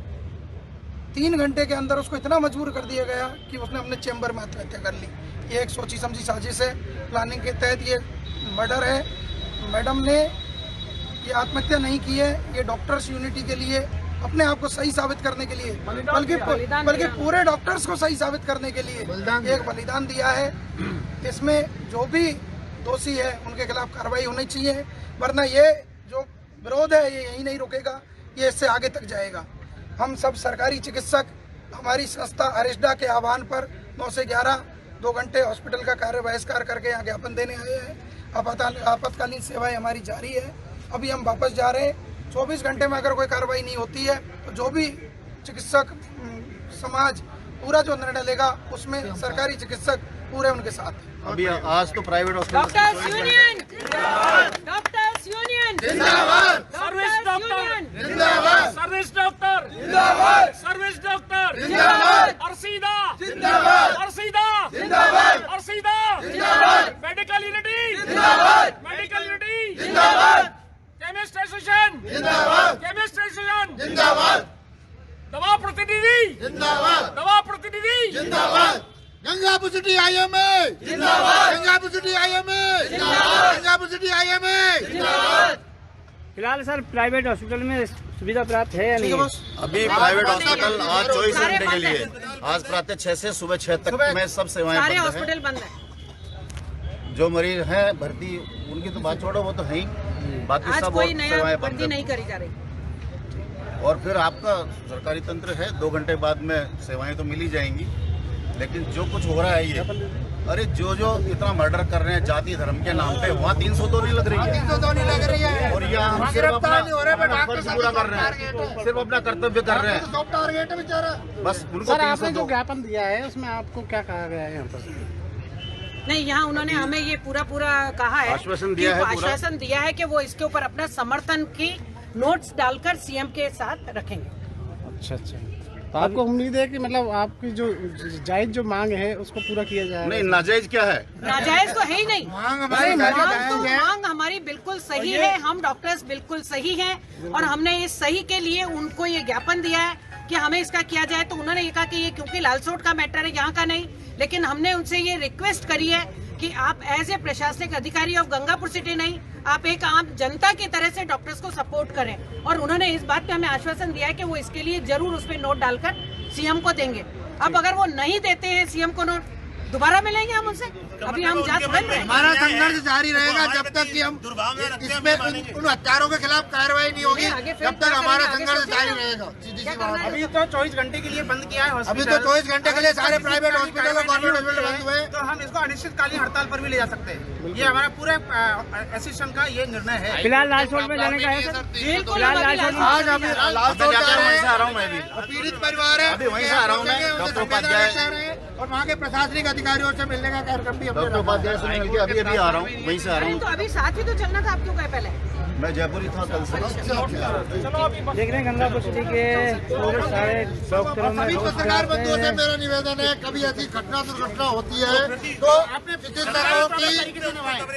3 घंटे के अंदर उसको इतना मजबूर कर दिया गया कि उसने अपने चेम्बर में आत्महत्या कर ली। ये एक सोची समझी साजिश है, प्लानिंग के तहत ये मर्डर है। मैडम ने ये आत्महत्या नहीं की है, ये डॉक्टर्स यूनिटी के लिए, अपने आप को सही साबित करने के लिए, बल्कि पूरे डॉक्टर्स को सही साबित करने के लिए एक बलिदान दिया है। इसमें जो भी दोषी है उनके खिलाफ कार्रवाई होनी चाहिए, वरना ये जो विरोध है ये यहीं नहीं रुकेगा, ये इससे आगे तक जाएगा। हम सब सरकारी चिकित्सक हमारी संस्था अरिस्डा के आह्वान पर 9 से 11 2 घंटे हॉस्पिटल का कार्य बहिष्कार करके यहाँ ज्ञापन देने आए हैं। आपातकालीन सेवाएं हमारी जारी है। अभी हम वापस जा रहे हैं। 24 घंटे में अगर कोई कार्रवाई नहीं होती है तो जो भी चिकित्सक समाज पूरा जो निर्णय लेगा उसमें सरकारी चिकित्सक पूरे उनके साथ। अभी आज तो प्राइवेट डॉक्टर्स यूनियन जिंदाबाद, सर्विस डॉक्टर जिंदाबाद, सर्विस डॉक्टर जिंदाबाद, सर्विस डॉक्टर जिंदाबाद, अर्सीदा जिंदाबाद, अर्सीदा जिंदाबाद, अर्सीदा जिंदाबाद, मेडिकल यूनिटी जिंदाबाद, मेडिकल यूनिटी जिंदाबाद, केमिस्ट एसोसिएशन जिंदाबाद, केमिस्ट एसोसिएशन जिंदाबाद, दवा प्रतिनिधि जिंदाबाद, दवा प्रतिनिधि जिंदाबाद, गंगापुर सिटी आईएमए जिंदाबाद, गंगापुर सिटी आईएमए जिंदाबाद, गंगापुर सिटी आईएमए जिंदाबाद। फिलहाल सर प्राइवेट हॉस्पिटल में सुविधा प्राप्त है या नहीं? अभी प्राइवेट हॉस्पिटल आज 24 घंटे के लिए, आज प्रातः 6 से सुबह 6 तक में सब सेवाएं सारे बंद हॉस्पिटल बंद है। जो मरीज हैं भर्ती उनकी तो बात छोड़ो, वो तो है ही, बाकी आज सब कोई नया सेवाएं भर्ती बंद नहीं करी जा रही। और फिर आपका सरकारी तंत्र है, 2 घंटे बाद में सेवाएं तो मिल ही जाएंगी। लेकिन जो कुछ हो रहा है ये, अरे जो इतना मर्डर कर रहे हैं जाति धर्म के नाम पे, वहाँ 302 नहीं लग रही है, 302 नहीं लग रही है। और यहाँ हम सिर्फ अपना फर्ज पूरा कर रहे हैं, सिर्फ अपना कर्तव्य कर रहे हैं, टारगेट है बेचारा। बस उनको सर आपने जो ज्ञापन दिया है उसमें आपको क्या कहा गया है यहाँ पर? नहीं, यहाँ उन्होंने हमें ये पूरा कहा है, आश्वासन दिया है, आश्वासन दिया है कि वो इसके ऊपर अपना समर्थन की नोट्स डालकर सीएम के साथ रखेंगे। अच्छा, तो आपको उम्मीद है कि मतलब आपकी जो जायज जो मांग है उसको पूरा किया जाए? नहीं, नाजायज क्या है? नाजायज तो है ही नहीं। मांग हमारी बिल्कुल सही है, हम डॉक्टर्स बिल्कुल सही हैं, और हमने इस सही के लिए उनको ये ज्ञापन दिया है कि हमें इसका किया जाए। तो उन्होंने ये कहा कि ये क्योंकि लालसोट का मैटर है, यहाँ का नहीं, लेकिन हमने उनसे ये रिक्वेस्ट करी है कि आप एज ए प्रशासनिक अधिकारी ऑफ गंगापुर सिटी नहीं, आप एक आम जनता की तरह से डॉक्टर्स को सपोर्ट करें। और उन्होंने इस बात पे हमें आश्वासन दिया है कि वो इसके लिए जरूर उस पर नोट डालकर सीएम को देंगे। अब अगर वो नहीं देते हैं सीएम को नोट, दोबारा मिलेंगे हम उनसे। अभी हम जांच बंद रहे। हमारा संघर्ष जारी रहेगा जब तक कि हम इसमें उन हत्यारों के खिलाफ कार्रवाई नहीं होगी, जब तक हमारा संघर्ष जारी रहेगा। अभी तो 24 घंटे के लिए बंद किया है हॉस्पिटल। अभी तो 24 घंटे के लिए सारे प्राइवेट हॉस्पिटल और गवर्नमेंट हॉस्पिटल बंद हुए, तो हम इसको अनिश्चितकालीन हड़ताल पर भी ले जा सकते हैं। ये हमारा पूरे एसोसिएशन का ये निर्णय है। फिलहाल लालसोट में जाने का है सर? आज अभी लालसोट जा रहे हैं, पीड़ित परिवार है, अभी वहीं से आ रहा हूँ मैं, डॉक्टर उपाध्याय और वहाँ के प्रशासनिक अधिकारियों से मिलने का कार्यक्रम भी डॉक्टर उपाध्याय से मिलकर अभी आ रहा हूँ, वहीं से आ रहा हूँ। तो अभी साथ ही तो चलना था, आप क्यों गए पहले? मैं जयपुर ही था कल से। देख रहे हैं गंगापुर सिटी के पूरे सारे डॉक्टरों में रोज सरकार बंधुओं से मेरा निवेदन है, कभी ऐसी घटना दुर्घटना होती है तो चिकित्सकों की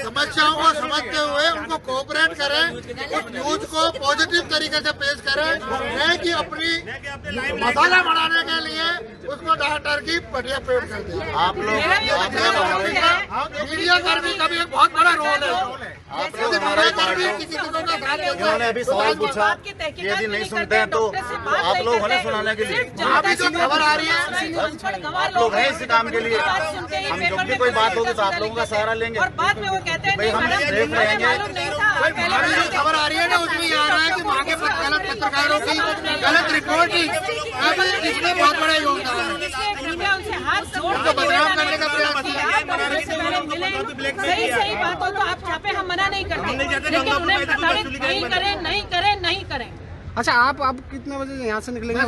समस्याओं को समझते हुए उनको कोऑपरेट करें, उस न्यूज को पॉजिटिव तरीके से पेश करें, नहीं कि अपनी मसाला बढ़ाने के लिए उसको डॉक्टर की बढ़िया पेट कर दें। आप लोग मीडिया कर्मी का भी एक बहुत बड़ा रोल है। उन्होंने अभी सवाल पूछा कि यदि नहीं सुनते हैं तो आप लोग होने सुनाने के लिए, अभी जो खबर आ रही है आप लोग हैं इसी काम के लिए। हम जब भी कोई बात होगी तो आप लोगों का सहारा लेंगे। भाई हम देख रहेंगे, अभी जो खबर आ रही है ना उसमें ये आ रहा है कि वहाँ के गलत पत्रकारों की गलत रिपोर्टिंग इसमें बहुत बड़ा योगदान है, उनको बदनाम करने का प्रयास किया। सही बात हो तो आप छापे, हम मना नहीं करते, लेकिन उन्हें प्रताड़ित नहीं करें। अच्छा, आप कितने बजे यहाँ से निकलेंगे?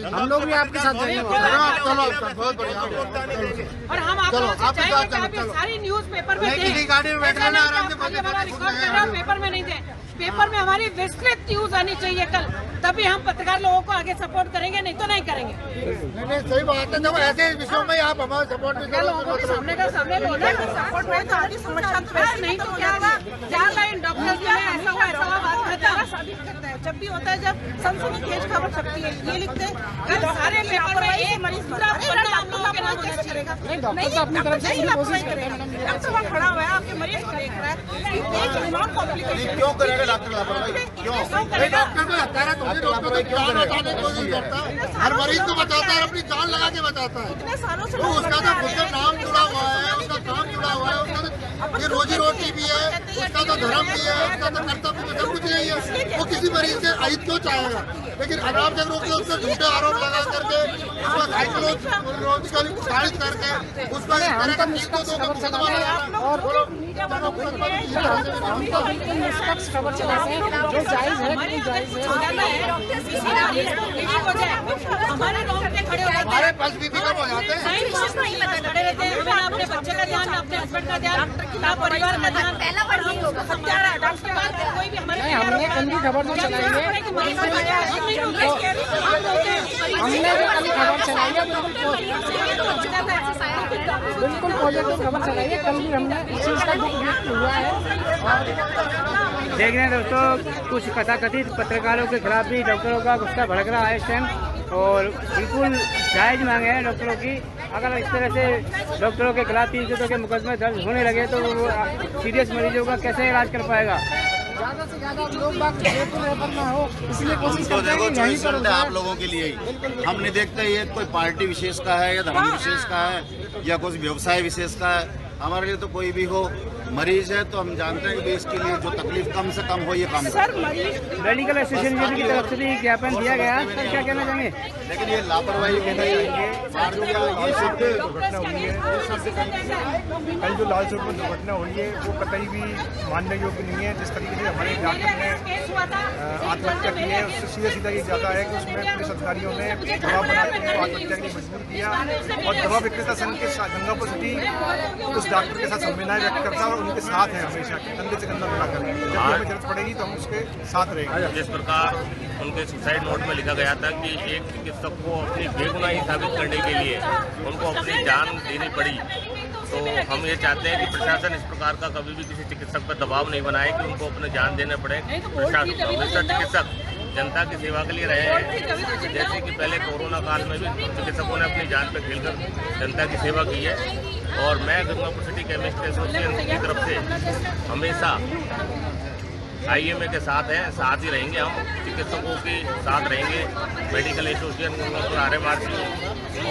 हम लोग भी आपके साथ जाएंगे। बहुत बढ़िया। और हम आपको चाहेंगे कि आप ये सारी न्यूज पेपर में दें, गाड़ी में बैठना आराम से रिकॉर्ड कर रहे हो, पेपर में नहीं दें। पेपर में हमारी विस्तृत न्यूज आनी चाहिए कल, तभी हम पत्रकार लोगों को आगे सपोर्ट करेंगे, नहीं तो नहीं करेंगे। नहीं सही बात है, जब ऐसे विषयों में आप हमारा सपोर्ट भी करो, लोगों के सामने का सामने सपोर्ट में तो आगे समस्या तो वैसे नहीं तो क्या होगा, 4 लाइन डॉक्टर जो है ऐसा हुआ बात करता है। जब भी होता है, जब सनसनीखेज खबर छपती है, ये लिखते हैं सारे पेपर में एक मरीज पूरा नाम लोगों के नाम कैसे करेगा? डॉक्टर तो अपनी तरफ से कोशिश करेगा। डॉक्टर वहाँ खड़ा हुआ है, आपके मरीज को देख रहा है, एक नॉन कॉम्प्लिकेशन क्यों करेगा डॉक्टर लापरवाही? क्यों डॉक्टर को लगता है तो डॉक्टर जान बचाने की कोशिश करता है, हर मरीज को बचाता है, अपनी जान लगा के बचाता है। तो उसका तो खुद का नाम जुड़ा हुआ है, उसका काम जुड़ा हुआ है, उसका तो ये रोजी रोटी भी है, उसका तो धर्म भी है, उसका तो कर्तव्य भी, सब कुछ नहीं है। वो किसी मरीज के अहित क्यों चाहेगा? लेकिन अनावश्यक रूप से उसको झूठे आरोप लगा करके उसका साइकोलॉजिकली प्रताड़ित करके उसका निष्पक्ष खबर चलाते हैं, जो जायज है कि जायज है। हमारे पल्स बीपी कम हो जाते हैं। अपने बच्चे का ध्यान, अपने हस्बैंड का ध्यान, परिवार का ध्यान, पहला बार नहीं होगा, कोई भी हमारे हमने कल की खबर जो चलाई है, हमने जो कल खबर चलाई है बिल्कुल पॉजिटिव खबर चलाई है। कल भी हमने इस चीज़ का दुख व्यक्त हुआ है। देख रहे हैं दोस्तों, कुछ कथाकथित पत्रकारों के खिलाफ भी डॉक्टरों का गुस्सा भड़क रहा है इस टाइम, और बिल्कुल जायज मांगे हैं डॉक्टरों की। अगर इस तरह से डॉक्टरों के खिलाफ 302 के मुकदमे दर्ज होने लगे तो वो सीरियस मरीजों का कैसे इलाज कर पाएगा? ज़्यादा से ज़्यादा लोग बात रेफर ना हो, इसलिए कोशिश तो करते हैं देखो कि यहीं 24 पर घंटे आप लोगों के लिए ही, हम नहीं देखते ये कोई पार्टी विशेष का है या धर्म विशेष का है या कुछ व्यवसाय विशेष का है। हमारे लिए तो कोई भी हो, मरीज है तो हम जानते हैं कि इसके लिए जो तकलीफ कम से कम हो ये काम मेडिकल एसोसिएशन की तरफ से भी ज्ञापन दिया गया, तो क्या कहना चाहेंगे? लेकिन ये लापरवाही कहना चाहिए। कल जो लाल चौक में दुर्घटना हुई है वो कतई भी मानने योग्य नहीं है। जिस तरीके से हमारे डॉक्टर ने आत्महत्या की है, उससे सीधा सीधा ये जाता है कि उसमें पुलिस अधिकारियों ने दबाव बना के आत्महत्या के लिए मजबूर किया, और दवा विक्रेता संघ के साथ गंगापुर सिटी उस डॉक्टर के साथ संवेदनाएं व्यक्त करता है और उनके साथ है हमेशा, कंधे से कंधा मिलाकर। जब हमें जरूरत पड़ेगी तो हम उसके साथ रहेंगे। जिस प्रकार उनके सुसाइड नोट में लिखा गया था कि एक चिकित्सक को अपनी बेगुनाही साबित करने के लिए उनको अपनी जान देनी पड़ी, तो हम ये चाहते हैं कि प्रशासन इस प्रकार का कभी भी किसी चिकित्सक पर दबाव नहीं बनाए कि उनको अपनी जान देने पड़े। प्रशासन हमेशा चिकित्सक जनता की सेवा के लिए रहे हैं, जैसे कि पहले कोरोना काल में भी चिकित्सकों ने अपनी जान पर खेलकर जनता की सेवा की है। और मैं गंगापुर सिटी केमिस्ट एसोसिएशन की तरफ से हमेशा IMA के साथ हैं, साथ ही रहेंगे। हम चिकित्सकों के साथ रहेंगे। मेडिकल एसोसिएशन गंगापुर RMRC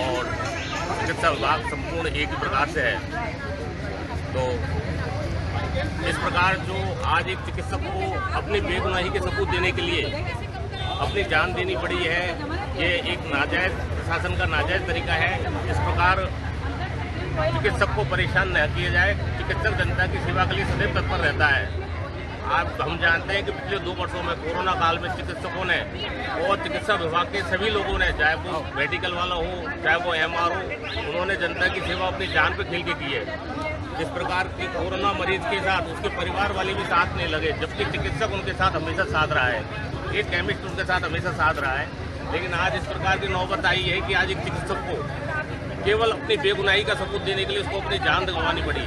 और चिकित्सा विभाग संपूर्ण एक ही प्रकार से है। तो इस प्रकार जो आज एक चिकित्सक को अपनी बेगुनाही के सबूत देने के लिए अपनी जान देनी पड़ी है, ये एक नाजायज प्रशासन का नाजायज तरीका है। इस प्रकार चिकित्सक को परेशान न किया जाए। चिकित्सक जनता की सेवा के लिए सदैव तत्पर रहता है। आप हम जानते हैं कि पिछले 2 वर्षों में कोरोना काल में चिकित्सकों ने और चिकित्सा विभाग के सभी लोगों ने, चाहे वो मेडिकल वाला हो चाहे वो MR हो, उन्होंने जनता की सेवा अपनी जान पे खेल के की है। जिस प्रकार की कोरोना मरीज के साथ उसके परिवार वाले भी साथ नहीं लगे, जबकि चिकित्सक उनके साथ हमेशा साथ रहा है, एक केमिस्ट उनके साथ हमेशा साथ रहा है। लेकिन आज इस प्रकार की नौबत आई है कि आज एक चिकित्सक को केवल अपनी बेगुनाही का सबूत देने के लिए उसको अपनी जान गंवानी पड़ी।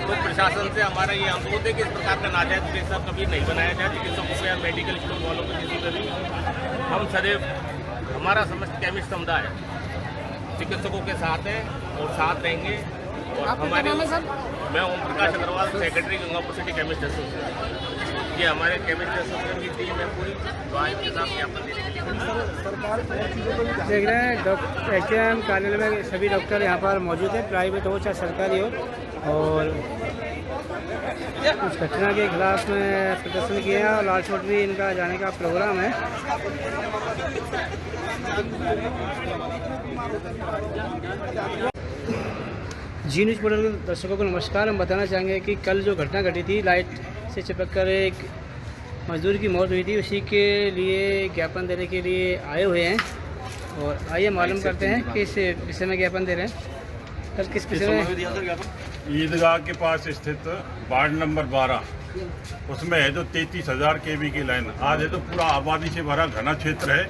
तो प्रशासन से हमारा ये अनुरोध है कि इस प्रकार का नाजायज केस कभी नहीं बनाया जाए चिकित्सकों को या मेडिकल स्टोर वालों को, किसी को भी। हम सदैव, हमारा समस्त केमिस्ट समुदाय चिकित्सकों के साथ है और साथ रहेंगे। और हमारे, मैं Om Prakash Agrawal, secretary Gangapur city chemist association. ये हमारे केमिस्ट एसोसिएशन की टीम है पूरी, तो आज के साथ यहाँ पर देख रहे हैं डॉक्टर एचएम कार्यालय में सभी डॉक्टर यहाँ पर मौजूद हैं, प्राइवेट हो चाहे सरकारी हो, और उस घटना के खिलाफ में प्रदर्शन किए हैं और लाल चौक भी इनका जाने का प्रोग्राम है। जी न्यूज़ पोर्टल के दर्शकों को नमस्कार। हम बताना चाहेंगे कि कल जो घटना घटी थी, लाइट से चिपक कर एक मजदूर की मौत हुई थी, उसी के लिए ज्ञापन देने के लिए आए हुए हैं। और आइए मालूम करते हैं किस विषय में ज्ञापन दे रहे हैं। कल किस विषय में? ईदगाह के पास स्थित वार्ड नंबर 12, उसमें है जो 33,000 kV की लाइन। आज है तो पूरा आबादी से भरा घना क्षेत्र है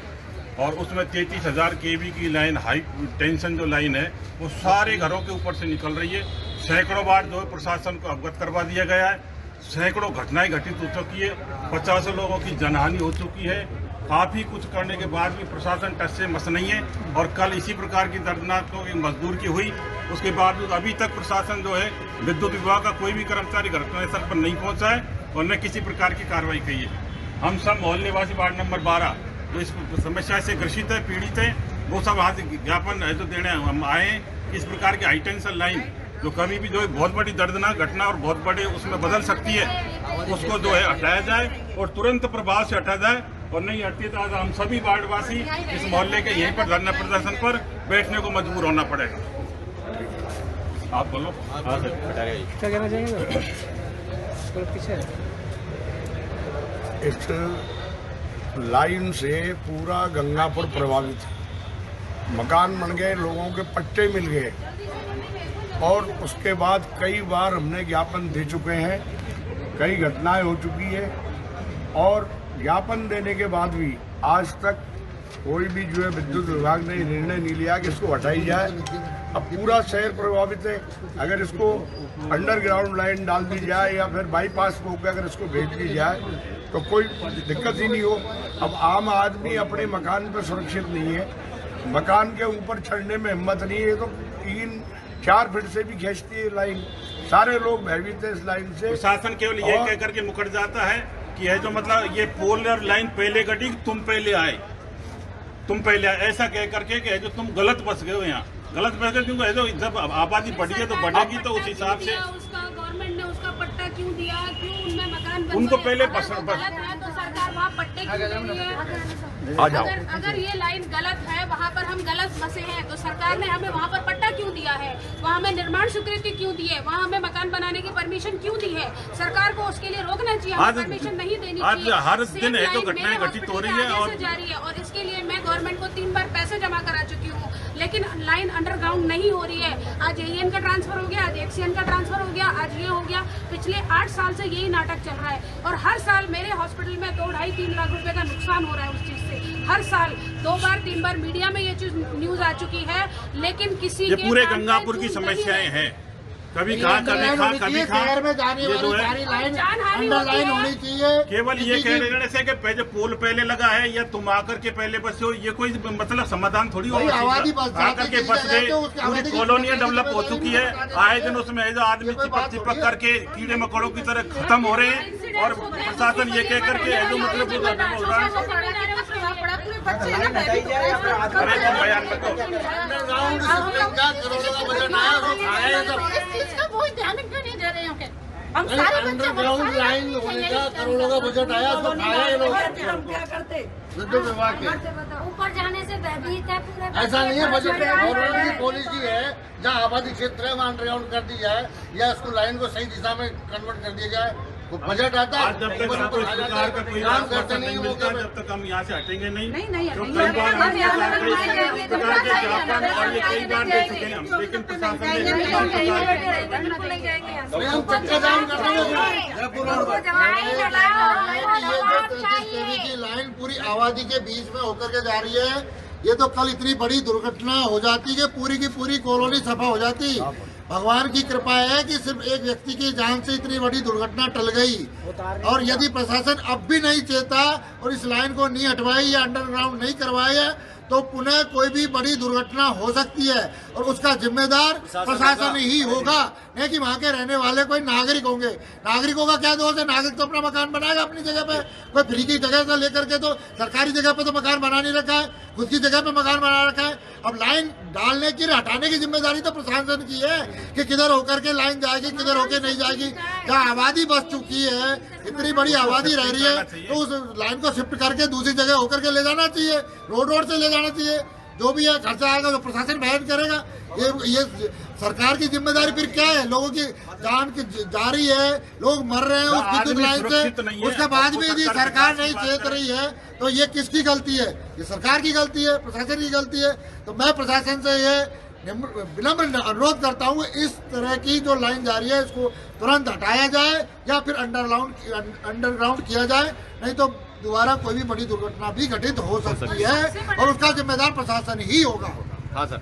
और उसमें 33,000 kV की लाइन, हाई टेंशन जो लाइन है, वो सारे घरों के ऊपर से निकल रही है। सैकड़ों बार जो है प्रशासन को अवगत करवा दिया गया है, सैकड़ों घटनाएं घटित हो चुकी है, 50 लोगों की जनहानि हो चुकी है। काफ़ी कुछ करने के बाद भी प्रशासन टस से मस नहीं है। और कल इसी प्रकार की दर्दनाक तो मजदूर की हुई, उसके बावजूद अभी तक प्रशासन जो है, विद्युत विभाग का कोई भी कर्मचारी घटनास्थल पर नहीं पहुंचा है और न किसी प्रकार की कार्रवाई की है। हम सब मोहल्ले निवासी वार्ड नंबर 12 जो इस समस्या से ग्रसित है, पीड़ित है, वो सब आज ज्ञापन है जो देने हम आए। इस प्रकार की हाई टेंशन लाइन जो कभी भी जो है बहुत बड़ी दर्दनाक घटना और बहुत बड़े उसमें बदल सकती है, उसको जो है हटाया जाए और तुरंत प्रभाव से हटा जाए। और नहीं हटती तो आज हम सभी वार्डवासी इस मोहल्ले के यहीं पर धरना प्रदर्शन पर बैठने को मजबूर होना पड़ेगा। आप बोलो। क्या कहना चाहेंगे? पीछे इस लाइन से पूरा गंगापुर प्रभावित है, मकान बन गए, लोगों के पट्टे मिल गए और उसके बाद कई बार हमने ज्ञापन दे चुके हैं, कई घटनाएं हो चुकी है और ज्ञापन देने के बाद भी आज तक कोई भी जो है विद्युत विभाग ने निर्णय नहीं लिया कि इसको हटाई जाए। अब पूरा शहर प्रभावित है, अगर इसको अंडरग्राउंड लाइन डाल दी जाए या फिर बाईपास को अगर इसको भेज दी जाए तो कोई दिक्कत ही नहीं हो। अब आम आदमी अपने मकान पर सुरक्षित नहीं है, मकान के ऊपर चढ़ने में हिम्मत नहीं है, तो 3-4 फीट से भी खींचती है लाइन। सारे लोग भयभीत है इस लाइन से। प्रशासन केवल ये कह करके मुकर जाता है कि है जो मतलब ये पोलर लाइन पहले कटी, तुम पहले आए, ऐसा कह करके कि जो तुम गलत बस गए हो, यहाँ गलत बस गए क्योंकि जो जब आबादी बढ़ी है तो बढ़ेगी, तो उस हिसाब से गवर्नमेंट ने उसका पट्टा क्यों दिया, क्यों उनमें मकान उनको पहले तो सरकार वहाँ पट्टे क्यों दे रही है? आ जाओ। अगर ये लाइन गलत है, वहाँ पर हम गलत बसे हैं, तो सरकार ने हमें वहाँ पर पट्टा क्यों दिया है? वहाँ हमें निर्माण स्वीकृति क्यों दी है? वहाँ हमें मकान बनाने की परमिशन क्यों दी है? सरकार को उसके लिए रोकना चाहिए, हमें परमिशन नहीं देनी चाहिए। हर दिन है जो घटनाएं घटित हो रही है और जारी है और इसके लिए मैं गवर्नमेंट को 3 बार पैसे जमा करा चुकी हूँ, लेकिन लाइन अंडरग्राउंड नहीं हो रही है। आज एएन का ट्रांसफर हो गया, आज एक्सीएन का ट्रांसफर हो गया, आज ये हो गया। पिछले 8 साल से यही नाटक चल रहा है और हर साल मेरे हॉस्पिटल में 2-2.5-3 लाख रुपए का नुकसान हो रहा है उस चीज से। हर साल 2 बार 3 बार मीडिया में ये चीज न्यूज आ चुकी है, लेकिन किसी ये पूरे गंगापुर की समस्याएं हैं। कभी कहाँ शहर में जाने वाली सारी लाइन अंडरलाइन होनी चाहिए। केवल ये कह रहे से कि पहले पोल पहले लगा है या तुम आकर के पहले बसे हो, ये कोई मतलब समाधान थोड़ी होगा। आकर के बस गए, पूरी कॉलोनियां डेवलप हो चुकी है, आए दिन उसमें आदमी चिपक करके कीड़े मकोड़ों की तरह खत्म हो रहे हैं और प्रशासन ये कह करके जो मतलब हो रहा है। अंडरग्राउंड लाइन होने का करोड़ों का बजट आया, उसको खाया ये लोग विद्युत विभाग के ऊपर जाने से भयभीत है पूरे। ऐसा नहीं है, बजट में गवर्नमेंट की पॉलिसी है, जहाँ आबादी क्षेत्र है वहाँ अंडरग्राउंड कर दी जाए या उसको लाइन को सही दिशा में कन्वर्ट कर दिया जाए। बजट आता है जब तक हमको इस प्रकार का कोई काम करते नहीं वो मिलता, जब तक हम यहाँ से हटेंगे नहीं। नहीं तो कई बार हम इस प्रकार के ज्ञापन और ये कई बार दे चुके हैं हम, लेकिन प्रशासन ने हम चक्का जाम करते हैं। लाइन पूरी आबादी के बीच में होकर के जा रही है। ये तो कल इतनी बड़ी दुर्घटना हो जाती कि पूरी की पूरी कॉलोनी सफा हो जाती। भगवान की कृपा है कि सिर्फ एक व्यक्ति की जान से इतनी बड़ी दुर्घटना टल गई। और यदि प्रशासन अब भी नहीं चेता और इस लाइन को नहीं हटवाई या अंडरग्राउंड नहीं करवाई है तो पुनः कोई भी बड़ी दुर्घटना हो सकती है और उसका जिम्मेदार प्रशासन ही होगा, नहीं कि वहाँ के रहने वाले कोई नागरिक होंगे। नागरिकों का क्या दोष है? नागरिक तो अपना मकान बनाएगा अपनी जगह पे। कोई फ्री की जगह से लेकर के तो सरकारी जगह पे तो मकान बना नहीं रखा है, खुद की जगह पे मकान बना रखा है। अब लाइन डालने की हटाने की जिम्मेदारी तो प्रशासन की है कि किधर होकर के लाइन जाएगी, किधर होकर नहीं जाएगी। जहाँ आबादी बस चुकी है, इतनी बड़ी आबादी रह रही है, तो उस लाइन को शिफ्ट करके दूसरी जगह होकर के ले जाना चाहिए, रोड से ले जाना चाहिए। जो भी है खर्चा आएगा तो प्रशासन वहन करेगा। ये सरकार की जिम्मेदारी फिर क्या है? लोगों की जान की जा रही है, लोग मर रहे हैं उस विद्युत लाइन से, उसके बाद भी यदि सरकार नहीं चेत रही है तो ये किसकी गलती है? ये सरकार की गलती है, प्रशासन की गलती है। तो मैं प्रशासन से ये विनम्र अनुरोध करता हूँ, इस तरह की जो लाइन जा रही है इसको तुरंत हटाया जाए या फिर अंडरग्राउंड किया जाए, नहीं तो दोबारा कोई भी बड़ी दुर्घटना भी घटित हो सकती है और उसका जिम्मेदार प्रशासन ही होगा। हाँ सर,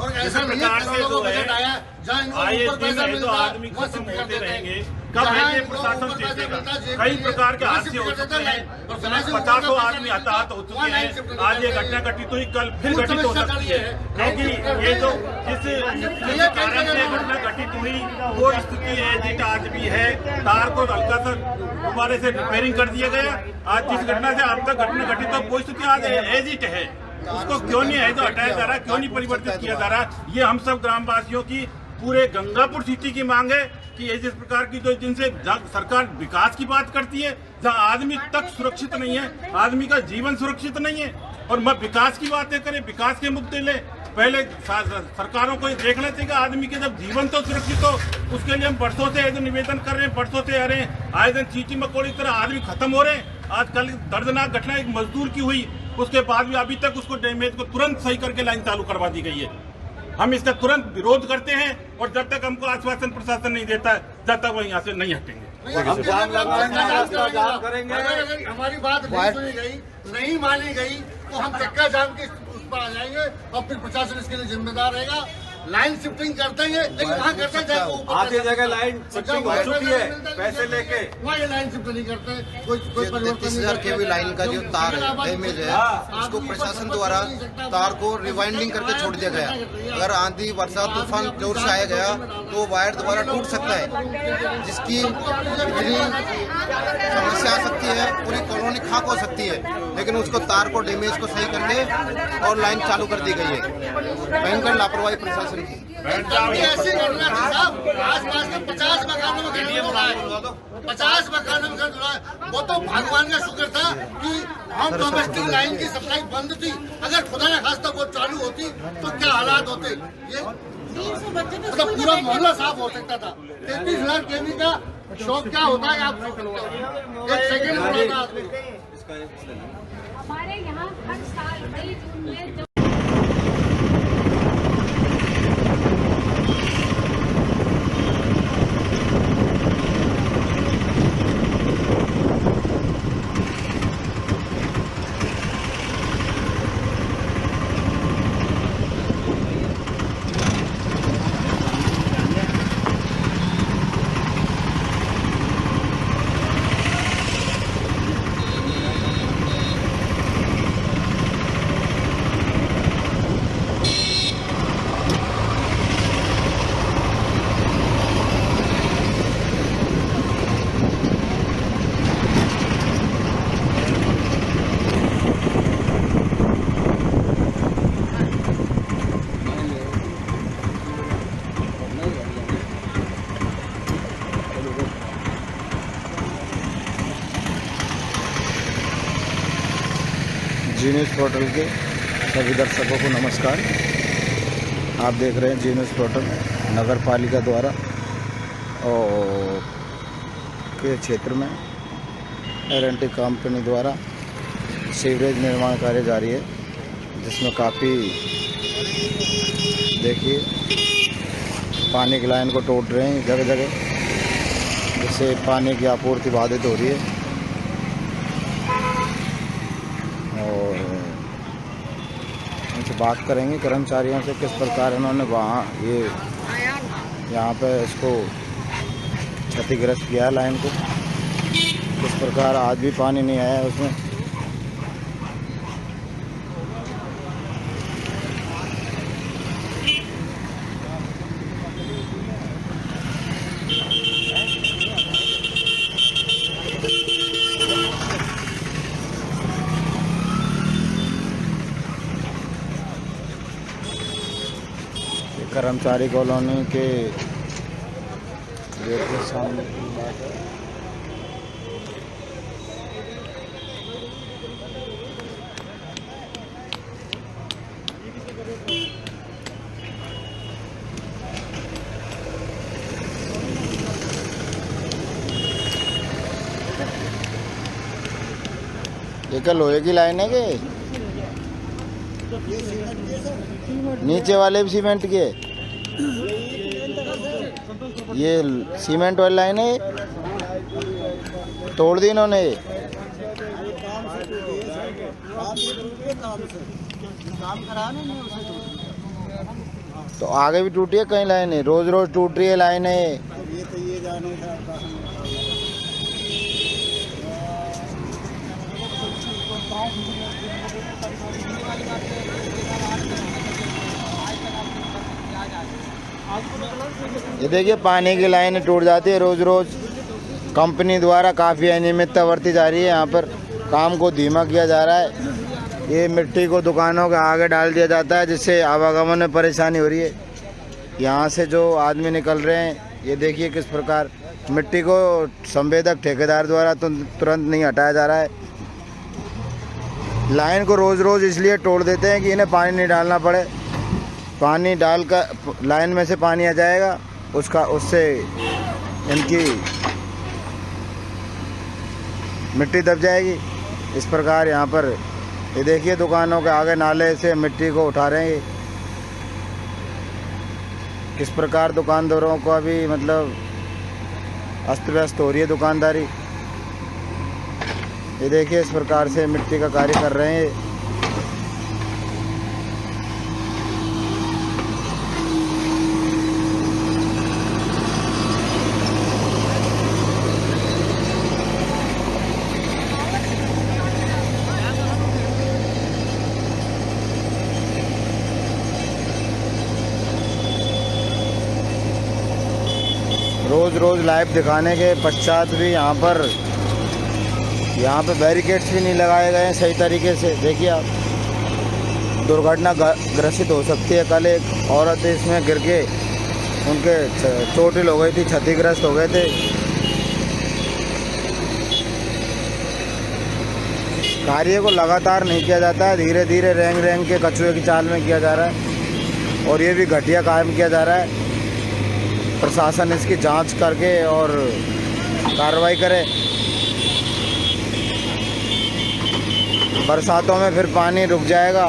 और ऐसा नहीं है करोड़ों का बजट आया जहाँ इनको पैसा मिलता आदमी खत्म होते रहेंगे। कब है ये प्रशासन चेतेगा? कई प्रकार के हादसे हो चुके हैं, 50 आदमी हताहत हो चुके हैं। आज ये घटना घटित हुई, कल फिर घटित हो सकती है, क्योंकि ये जो जिस कारण से घटना घटित हुई वो स्थिति एजिट आज भी है। तार को हल्का सा दोबारा से रिपेयरिंग कर दिया गया। आज जिस घटना से अब तक घटना घटित हो वो स्थिति आज एजिट है। उसको क्यों नहीं है जो हटाया जा रहा है, क्यों नहीं परिवर्तित किया जा रहा है? ये हम सब ग्रामवासियों की, पूरे गंगापुर सिटी की मांग है कि इस प्रकार की जो जिनसे सरकार विकास की बात करती है, जहाँ आदमी तक सुरक्षित नहीं है, आदमी का जीवन सुरक्षित नहीं है, और मैं विकास की बातें करें, विकास के मुद्दे ले, पहले सरकारों को ये देखना चाहिए आदमी के जब जीवन तो सुरक्षित हो। उसके लिए हम बरसों से निवेदन कर रहे हैं, बरसों से आ रहे हैं। आए दिन चीची मकोड़ी की तरह आदमी खत्म हो रहे हैं। आज कल दर्दनाक घटना एक मजदूर की हुई, उसके बाद भी अभी तक उसको डैमेज को तुरंत सही करके लाइन चालू करवा दी गई है। हम इसका तुरंत विरोध करते हैं और जब तक हमको आश्वासन प्रशासन नहीं देता है जब तक वो यहाँ से नहीं हटेंगे। हमारी बात नहीं सुनी गई, नहीं मानी गई तो हम चक्का जाम के उस पर आ जाएंगे और फिर प्रशासन इसके लिए जिम्मेदार रहेगा। लाइन शिफ्टिंग कर देंगे, लेकिन वहाँ करते हैं आधी जगह लाइन शिफ्टिंग हो चुकी है पैसे लेके, वहाँ ये लाइन शिफ्ट नहीं करते। कोई 33,000 केवी लाइन का जो तार डैमेज है उसको प्रशासन द्वारा तार को रिवाइंडिंग करके छोड़ दिया गया। अगर आंधी वर्षा तूफान जोर से आया गया तो वायर दोबारा टूट सकता है, जिसकी इतनी समस्या आ सकती है, पूरी कॉलोनी खाक हो सकती है। लेकिन उसको तार को डैमेज को सही करके और लाइन चालू कर दी गई है। भयंकर लापरवाही प्रशासन की। ऐसी घटना थी साहब, आसपास के 50 मकानों में घर हो रहा है, 50 मकानों में घर हो रहा है। वो तो भगवान का शुक्र था कि हम डोमेस्टिक लाइन की सप्लाई बंद थी। अगर खुदा न खास्ता वो चालू होती तो क्या हालात होते? ये मतलब पूरा मोहल्ला साफ हो सकता था। 33,000 केवी का शौक क्या होता है आप एक सेकंड बोला था आदमी। हमारे यहाँ हर साल मई जून में जी न्यूज़ पोर्टल के सभी दर्शकों को नमस्कार। आप देख रहे हैं जी न्यूज़ पोर्टल नगर पालिका द्वारा और के क्षेत्र में R&T कंपनी द्वारा सीवरेज निर्माण कार्य जारी है, जिसमें काफ़ी देखिए पानी की लाइन को तोड़ रहे हैं जगह जगह, जिससे पानी की आपूर्ति बाधित हो रही है। और उनसे बात करेंगे कर्मचारियों से किस प्रकार इन्होंने वहाँ यहाँ पे इसको क्षतिग्रस्त किया है लाइन को, किस प्रकार आज भी पानी नहीं आया उसमें। कर्मचारी कॉलोनी के गेट के सामने की बात है। ये क्या लोहे की लाइन है कि नीचे वाले भी सीमेंट के? ये सीमेंट वाली लाइन है, तोड़ दी इन्होंने। तो आगे भी टूटी है कहीं लाइन है, रोज रोज टूट रही है लाइन है। ये देखिए पानी की लाइन टूट जाती है रोज रोज। कंपनी द्वारा काफ़ी अनियमितता बरती जा रही है, यहाँ पर काम को धीमा किया जा रहा है। ये मिट्टी को दुकानों के आगे डाल दिया जाता है, जिससे आवागमन में परेशानी हो रही है। यहाँ से जो आदमी निकल रहे हैं, ये देखिए किस प्रकार मिट्टी को संवेदक ठेकेदार द्वारा तुरंत नहीं हटाया जा रहा है। लाइन को रोज़ रोज़ इसलिए तोड़ देते हैं कि इन्हें पानी नहीं डालना पड़े। पानी डालकर लाइन में से पानी आ जाएगा, उससे इनकी मिट्टी दब जाएगी। इस प्रकार यहाँ पर ये देखिए दुकानों के आगे नाले से मिट्टी को उठा रहे हैं। किस प्रकार दुकानदारों को अभी मतलब अस्त व्यस्त हो रही है दुकानदारी। ये देखिए इस प्रकार से मिट्टी का कार्य कर रहे हैं। रोज़ लाइव दिखाने के पश्चात भी यहाँ पे बैरिकेड्स भी नहीं लगाए गए हैं सही तरीके से। देखिए आप, दुर्घटना ग्रसित हो सकती है। कल एक औरत इसमें गिर के उनके चोटिल हो गई थी, क्षतिग्रस्त हो गए थे। कार्य को लगातार नहीं किया जाता है, धीरे धीरे रेंग के कछुए की चाल में किया जा रहा है, और ये भी घटिया काम किया जा रहा है। प्रशासन इसकी जांच करके और कार्रवाई करे। बरसातों में फिर पानी रुक जाएगा।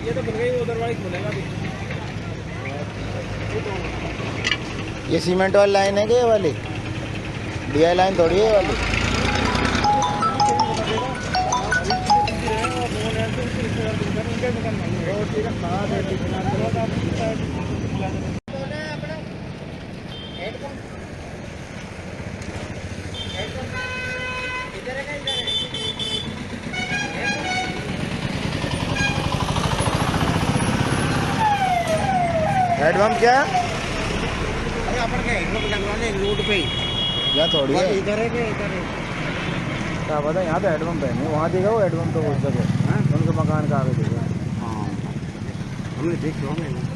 ये तो बन गई, उधर वाली खोलेगा भी। ये सीमेंट वाली लाइन है क्या ये वाली? DI लाइन थोड़ी है ये वाली। हेडपम्प क्या रोड पे यहाँ थोड़ी है, इधर है क्या? इधर है क्या पता यहाँ तो हेडपम्प है नहीं, वहाँ देखा वो हेडपम्प तो उस जगह उनके मकान का आगे देखा। हाँ हमने देखा होंगे।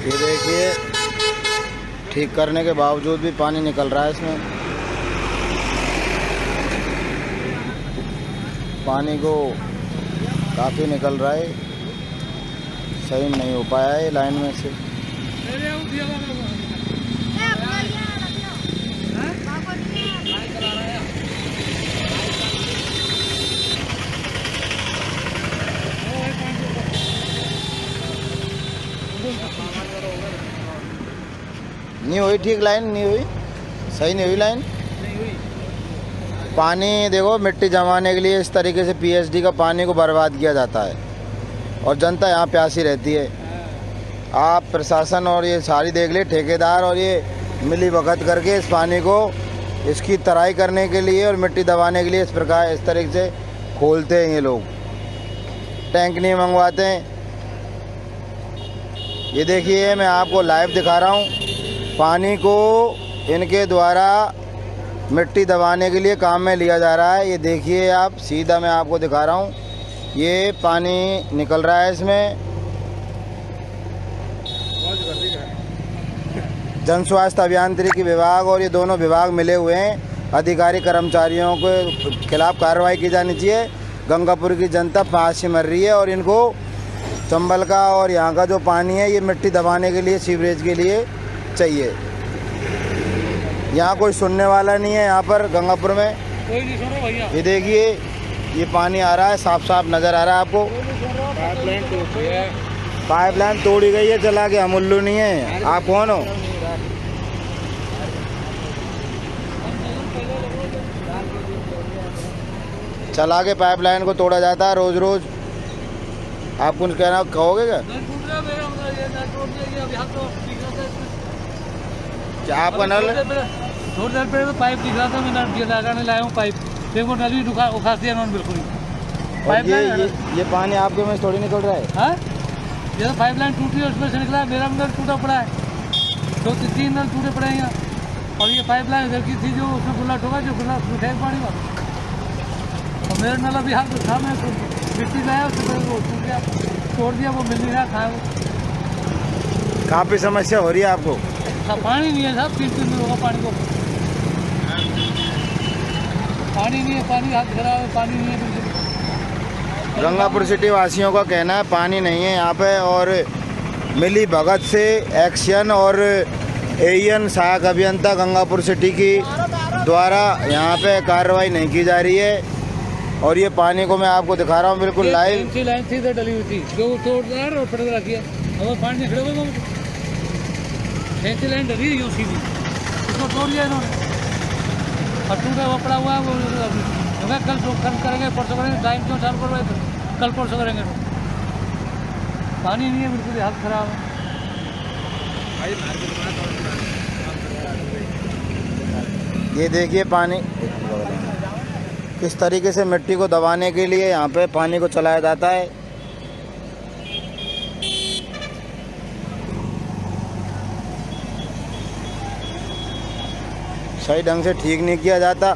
ये देखिए ठीक करने के बावजूद भी पानी निकल रहा है इसमें। पानी को काफ़ी निकल रहा है, सही नहीं हो पाया है लाइन में से। नहीं हुई ठीक लाइन, नहीं हुई, सही नहीं हुई लाइन। पानी देखो मिट्टी जमाने के लिए इस तरीके से पीएचडी का पानी को बर्बाद किया जाता है और जनता यहाँ प्यासी रहती है। आप प्रशासन और ये सारी देख ले, ठेकेदार और ये मिली भगत करके इस पानी को इसकी तराई करने के लिए और मिट्टी दबाने के लिए इस प्रकार इस तरीके से खोलते हैं ये लोग, टैंक नहीं मंगवाते हैं। ये देखिए मैं आपको लाइव दिखा रहा हूँ, पानी को इनके द्वारा मिट्टी दबाने के लिए काम में लिया जा रहा है। ये देखिए आप, सीधा मैं आपको दिखा रहा हूँ, ये पानी निकल रहा है इसमें। जन स्वास्थ्य अभियांत्रिकी विभाग और ये दोनों विभाग मिले हुए हैं। अधिकारी कर्मचारियों के खिलाफ कार्रवाई की जानी चाहिए। गंगापुर की जनता फांसी मर रही है और इनको चंबल का और यहाँ का जो पानी है ये मिट्टी दबाने के लिए, सीवरेज के लिए चाहिए। यहाँ कोई सुनने वाला नहीं है। यहाँ पर गंगापुर में कोई नहीं सुनो भैया। ये देखिए ये पानी आ रहा है, साफ साफ नज़र आ रहा है आपको। पाइपलाइन तोड़ी गई है, चला के हम उल्लू नहीं है। आप कौन हो? चला के पाइपलाइन को तोड़ा जाता है रोज रोज। आप कुछ कहना कहोगे क्या? क्या आपका नल थोड़ी देर पहले तो पाइप दिख रहा था, मैं नल लगाने लाया हूँ पाइप, देखो नल भी उखास दिया उन्होंने बिल्कुल ही। और ये पानी आपके में थोड़ी निकल रहा है। हाँ ये तो पाइपलाइन टूटी है, उसमें से निकला है। मेरा नल टूटा पड़ा है, 2-3 नल टूटे पड़े हैं यहाँ। और ये पाइपलाइन इधर की थी जो उसमें खुला ठोका, जो खुला उठे पानी का। और मेरा नल अभी हाथ था, मैं मिट्टी लाया उससे वो टूट गया, तोड़ दिया, वो मिल नहीं रहा था। वो काफ़ी समस्या हो रही है आपको? पानी नहीं है साहब, 3 दिन होगा पानी को। पानी नहीं है, पानी हाथ खराब है, पानी नहीं है बिल्कुल। गंगापुर सिटी वासियों का कहना है पानी नहीं है यहाँ पे और मिली भगत से एक्शन और एएन सहायक अभियंता गंगापुर सिटी की द्वारा यहाँ पे कार्रवाई नहीं की जा रही है। और ये पानी को मैं आपको दिखा रहा हूँ बिल्कुल लाइव। लाइन थी डली हुई थी जो तोड़ और पटक रखी है, अब पानी नहीं खड़े हुए, फैंसी लाइन डली है सीधी, उसको तोड़ लिया इन्होंने और टूटा हुआ पड़ा हुआ है। वो कल करेंगे, परसों करेंगे, टाइम क्यों चालू करवाए थे, कल परसों करेंगे। पानी नहीं है, बिल्कुल हालत खराब है। ये देखिए पानी किस तरीके से मिट्टी को दबाने के लिए यहाँ पे पानी को चलाया जाता है। सही ढंग से ठीक नहीं किया जाता।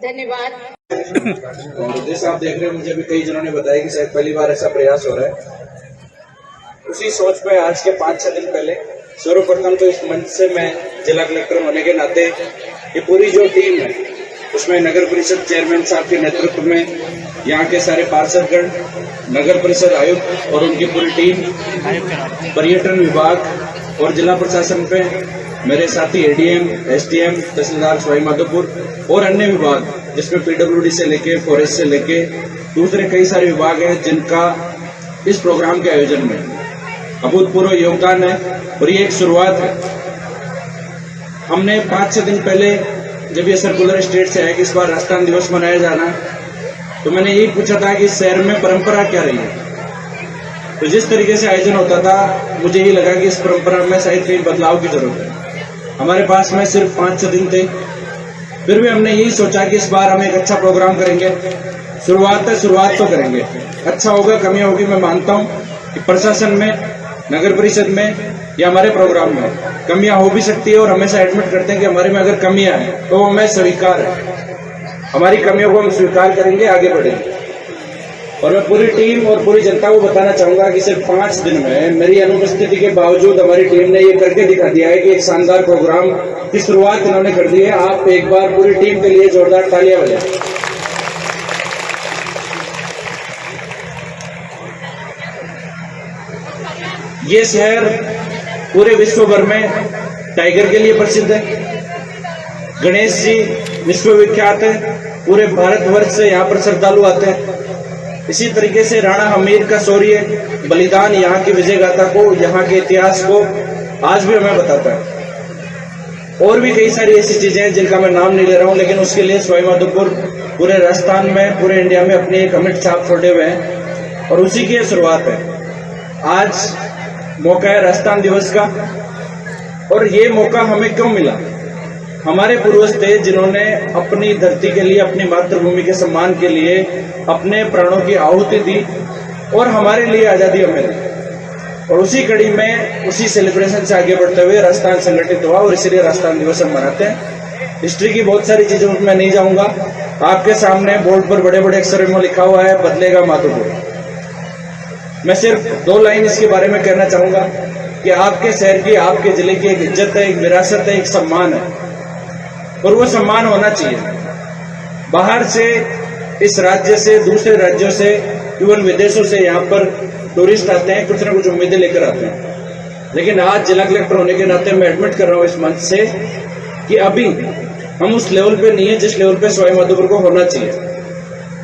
धन्यवाद। और जैसे आप देख रहे हैं, मुझे भी कई जनों ने बताया कि शायद पहली बार ऐसा प्रयास हो रहा है। उसी सोच में आज के 5-6 दिन पहले सर्वप्रथम तो इस मंच से मैं जिला कलेक्टर होने के नाते ये पूरी जो टीम है उसमें नगर परिषद चेयरमैन साहब के नेतृत्व में यहाँ के सारे पार्षदगण, नगर परिषद आयुक्त और उनकी पूरी टीम, पर्यटन विभाग और जिला प्रशासन पे मेरे साथी एडीएम, एसडीएम, तहसीलदार सवाई माधोपुर और अन्य विभाग जिसमें पीडब्ल्यूडी से लेके फॉरेस्ट से लेके दूसरे कई सारे विभाग हैं जिनका इस प्रोग्राम के आयोजन में अभूतपूर्व योगदान है। और ये एक शुरुआत है। हमने 5-6 दिन पहले जब ये सर्कुलर स्टेट से आया कि इस बार राष्ट्रगान दिवस मनाया जाना, तो मैंने यही पूछा था कि शहर में परंपरा क्या रही है। तो जिस तरीके से आयोजन होता था, मुझे ये लगा कि इस परंपरा में शायद कई बदलाव की जरूरत है। हमारे पास में सिर्फ 5-6 दिन थे, फिर भी हमने यही सोचा कि इस बार हम एक अच्छा प्रोग्राम करेंगे। शुरुआत तो करेंगे, अच्छा होगा, कमियां होगी, मैं मानता हूं कि प्रशासन में, नगर परिषद में या हमारे प्रोग्राम में कमियां हो भी सकती है, और हमेशा एडमिट करते हैं कि हमारे में अगर कमियां हैं तो वो हमें स्वीकार है। हमारी कमियों को हम स्वीकार करेंगे, आगे बढ़ेंगे। और मैं पूरी टीम और पूरी जनता को बताना चाहूंगा कि सिर्फ 5 दिन में मेरी अनुपस्थिति के बावजूद हमारी टीम ने ये करके दिखा दिया है कि एक शानदार प्रोग्राम की शुरुआत इन्होंने कर दी है। आप एक बार पूरी टीम के लिए जोरदार तालियां बजाएं। ये शहर पूरे विश्व भर में टाइगर के लिए प्रसिद्ध है। गणेश जी विश्वविख्यात है, पूरे भारतवर्ष से यहाँ पर श्रद्धालु आते हैं। इसी तरीके से राणा हमीर का शौर्य, बलिदान, यहाँ की विजय गाथा को, यहाँ के इतिहास को आज भी हमें बताता है। और भी कई सारी ऐसी चीजें हैं जिनका मैं नाम नहीं ले रहा हूँ, लेकिन उसके लिए सवाईमाधोपुर पूरे राजस्थान में, पूरे इंडिया में अपनी एक अमिट छाप छोड़े हुए हैं, और उसी की शुरुआत है। आज मौका है राजस्थान दिवस का, और ये मौका हमें क्यों मिला? हमारे पूर्वज थे जिन्होंने अपनी धरती के लिए, अपनी मातृभूमि के सम्मान के लिए अपने प्राणों की आहुति दी और हमारे लिए आजादी हमें दी। और उसी कड़ी में, उसी सेलिब्रेशन से आगे बढ़ते हुए राजस्थान संगठित हुआ, और इसीलिए राजस्थान दिवस हम मनाते हैं। हिस्ट्री की बहुत सारी चीजों में मैं नहीं जाऊंगा, आपके सामने बोर्ड पर बड़े बड़े अक्षरों में लिखा हुआ है, बदलेगा माधोपुर। मैं सिर्फ 2 लाइन इसके बारे में कहना चाहूंगा कि आपके शहर की, आपके जिले की एक इज्जत है, एक विरासत है, एक सम्मान है, और वो सम्मान होना चाहिए। बाहर से, इस राज्य से, दूसरे राज्यों से, इवन विदेशों से यहाँ पर टूरिस्ट आते हैं, कुछ न कुछ उम्मीदें लेकर आते हैं। लेकिन आज जिला कलेक्टर होने के नाते मैं एडमिट कर रहा हूँ इस मंच से कि अभी हम उस लेवल पे नहीं है जिस लेवल पे सवाईमाधोपुर को होना चाहिए।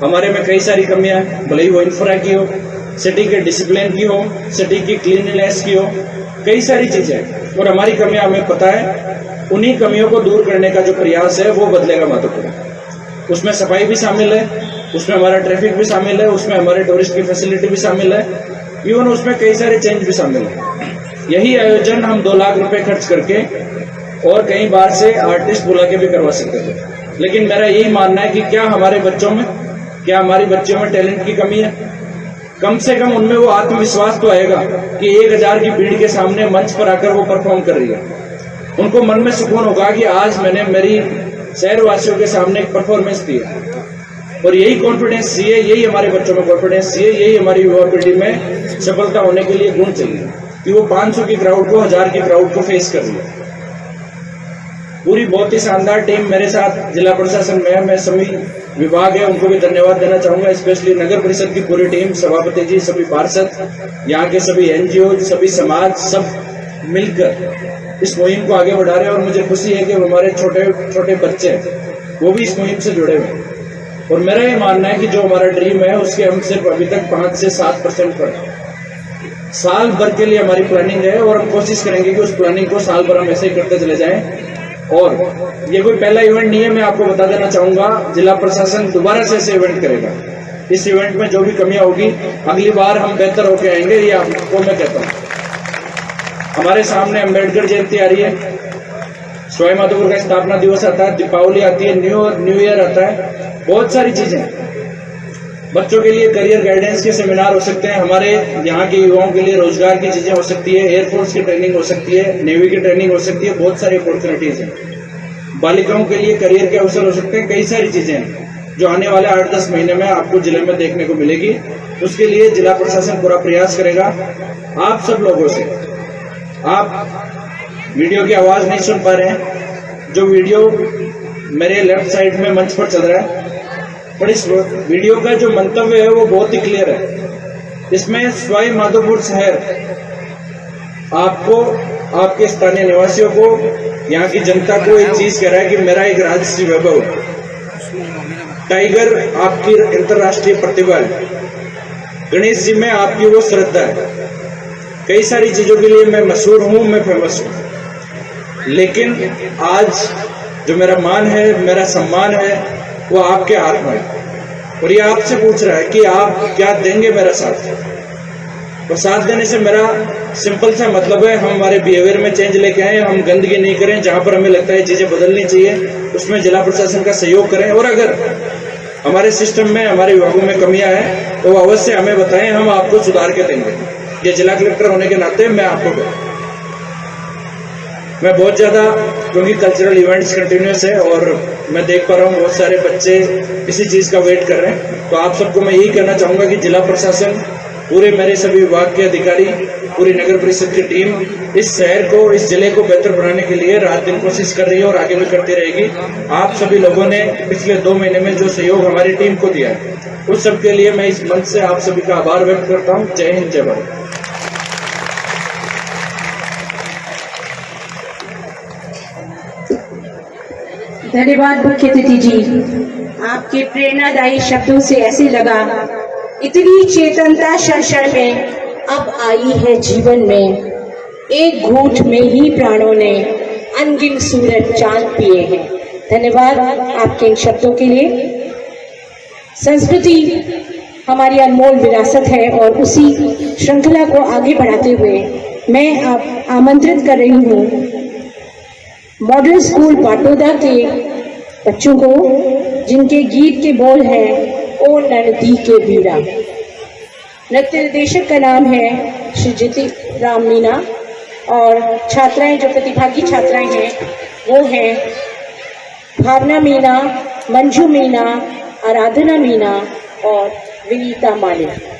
हमारे में कई सारी कमियां हैं, भले ही वो इंफ्रा की हो, सिटी के डिसिप्लिन की हो, सिटी की क्लीनलीनेस की हो, कई सारी चीजें, और हमारी कमियां हमें पता है। उन्हीं कमियों को दूर करने का जो प्रयास है वो बदलेगा माधोपुर। उसमें सफाई भी शामिल है, उसमें हमारा ट्रैफिक भी शामिल है, उसमें हमारे टूरिस्ट की फैसिलिटी भी शामिल है, इवन उसमें कई सारे चेंज भी शामिल है। यही आयोजन हम 2 लाख रुपए खर्च करके और कई बार से आर्टिस्ट बुला के भी करवा सकते थे, लेकिन मेरा यही मानना है कि क्या हमारे बच्चों में, क्या हमारी बच्चियों में टैलेंट की कमी है? कम से कम उनमें वो आत्मविश्वास तो आएगा कि 1000 की भीड़ के सामने मंच पर आकर वो परफॉर्म कर रही है। उनको मन में सुकून होगा कि आज मैंने मेरी शहरवासियों के सामने एक परफॉर्मेंस दी है। और यही कॉन्फिडेंस चाहिए, यही हमारे बच्चों में कॉन्फिडेंस चाहिए, यही हमारी युवा पीढ़ी में सफलता होने के लिए गुण चाहिए कि वो 500 की क्राउड को, 1000 की क्राउड को फेस कर रही है। पूरी बहुत ही शानदार टीम मेरे साथ जिला प्रशासन में है। मैं सभी विभाग है उनको भी धन्यवाद देना चाहूंगा, स्पेशली नगर परिषद की पूरी टीम, सभापति जी, सभी पार्षद, यहाँ के सभी एनजीओ, सभी समाज, सब मिलकर इस मुहिम को आगे बढ़ा रहे हैं। और मुझे खुशी है कि हमारे छोटे छोटे बच्चे वो भी इस मुहिम से जुड़े हुए हैं। और मेरा ये मानना है कि जो हमारा ड्रीम है उसके हम सिर्फ अभी तक 5 से 7% पर हैं। साल भर के लिए हमारी प्लानिंग है, और हम कोशिश करेंगे कि उस प्लानिंग को साल भर हम ऐसे ही करते चले जाएं। और ये कोई पहला इवेंट नहीं है, मैं आपको बता देना चाहूंगा, जिला प्रशासन दोबारा से ऐसे इवेंट करेगा। इस इवेंट में जो भी कमियां होगी अगली बार हम बेहतर होकर आएंगे, ये आपको मैं कहता हूँ। हमारे सामने अम्बेडकर जयंती आ रही है, सवाईमाधोपुर का स्थापना दिवस आता है, दीपावली आती है, न्यू ईयर आता है, बहुत सारी चीजें। बच्चों के लिए करियर गाइडेंस के सेमिनार हो सकते हैं, हमारे यहाँ के युवाओं के लिए रोजगार की चीजें हो सकती है, एयरफोर्स की ट्रेनिंग हो सकती है, नेवी की ट्रेनिंग हो सकती है, बहुत सारी अपॉर्चुनिटीज हैं। बालिकाओं के लिए करियर के अवसर हो सकते हैं, कई सारी चीजें हैं जो आने वाले 8-10 महीने में आपको जिले में देखने को मिलेगी। उसके लिए जिला प्रशासन पूरा प्रयास करेगा। आप सब लोगों से, आप वीडियो की आवाज नहीं सुन पा रहे हैं, जो वीडियो मेरे लेफ्ट साइड में मंच पर चल रहा है, पर इस वीडियो का जो मंतव्य है वो बहुत ही क्लियर है। इसमें सवाईमाधोपुर शहर आपको, आपके स्थानीय निवासियों को, यहाँ की जनता को एक चीज कह रहा है कि मेरा एक राजश्री वैभव टाइगर आपकी अंतर्राष्ट्रीय प्रतिभा है, गणेश जी में आपकी वो श्रद्धा है। कई सारी चीजों के लिए मैं मशहूर हूं, मैं फेमस हूं, लेकिन आज जो मेरा मान है, मेरा सम्मान है, वो आपके हाथ में है। और ये आपसे पूछ रहा है कि आप क्या देंगे मेरा साथ। प्रसाद देने से मेरा सिंपल सा मतलब है, हम हमारे बिहेवियर में चेंज लेके आए, हम गंदगी नहीं करें, जहाँ पर हमें लगता है चीज़ें बदलनी चाहिए उसमें जिला प्रशासन का सहयोग करें, और अगर हमारे सिस्टम में हमारे विभागों में कमियां हैं तो अवश्य हमें बताएं, हम आपको सुधार के देंगे। ये जिला कलेक्टर होने के नाते मैं आपको मैं बहुत ज़्यादा, क्योंकि कल्चरल इवेंट्स कंटिन्यूस है और मैं देख पा रहा हूँ बहुत सारे बच्चे किसी चीज़ का वेट कर रहे हैं, तो आप सबको मैं यही कहना चाहूँगा कि जिला प्रशासन, पूरे मेरे सभी विभाग के अधिकारी, पूरी नगर परिषद की टीम इस शहर को, इस जिले को बेहतर बनाने के लिए रात दिन कोशिश कर रही है और आगे भी करती रहेगी। आप सभी लोगों ने पिछले 2 महीने में जो सहयोग हमारी टीम को दिया है, उस सब के लिए मैं इस मंच से आप सभी का आभार व्यक्त करता हूँ। जय हिंद, जय भारत। धन्यवाद मुख्य अतिथि जी, आपके प्रेरणादायी शब्दों से ऐसे लगा इतनी चेतनता क्षण में अब आई है जीवन में, एक घूंट में ही प्राणों ने अनगिन सूरज चांद पिए हैं। धन्यवाद आपके इन शब्दों के लिए। संस्कृति हमारी अनमोल विरासत है और उसी श्रृंखला को आगे बढ़ाते हुए मैं अब आमंत्रित कर रही हूँ मॉडल स्कूल पाटोदा के बच्चों को, जिनके गीत के बोल हैं ओ ननदी के वीरा। नृत्य निर्देशक का नाम है श्री ज्योति राम मीना और छात्राएं, जो प्रतिभागी छात्राएं हैं वो हैं भावना मीना, मंजू मीना, आराधना मीना और विनीता मालिक।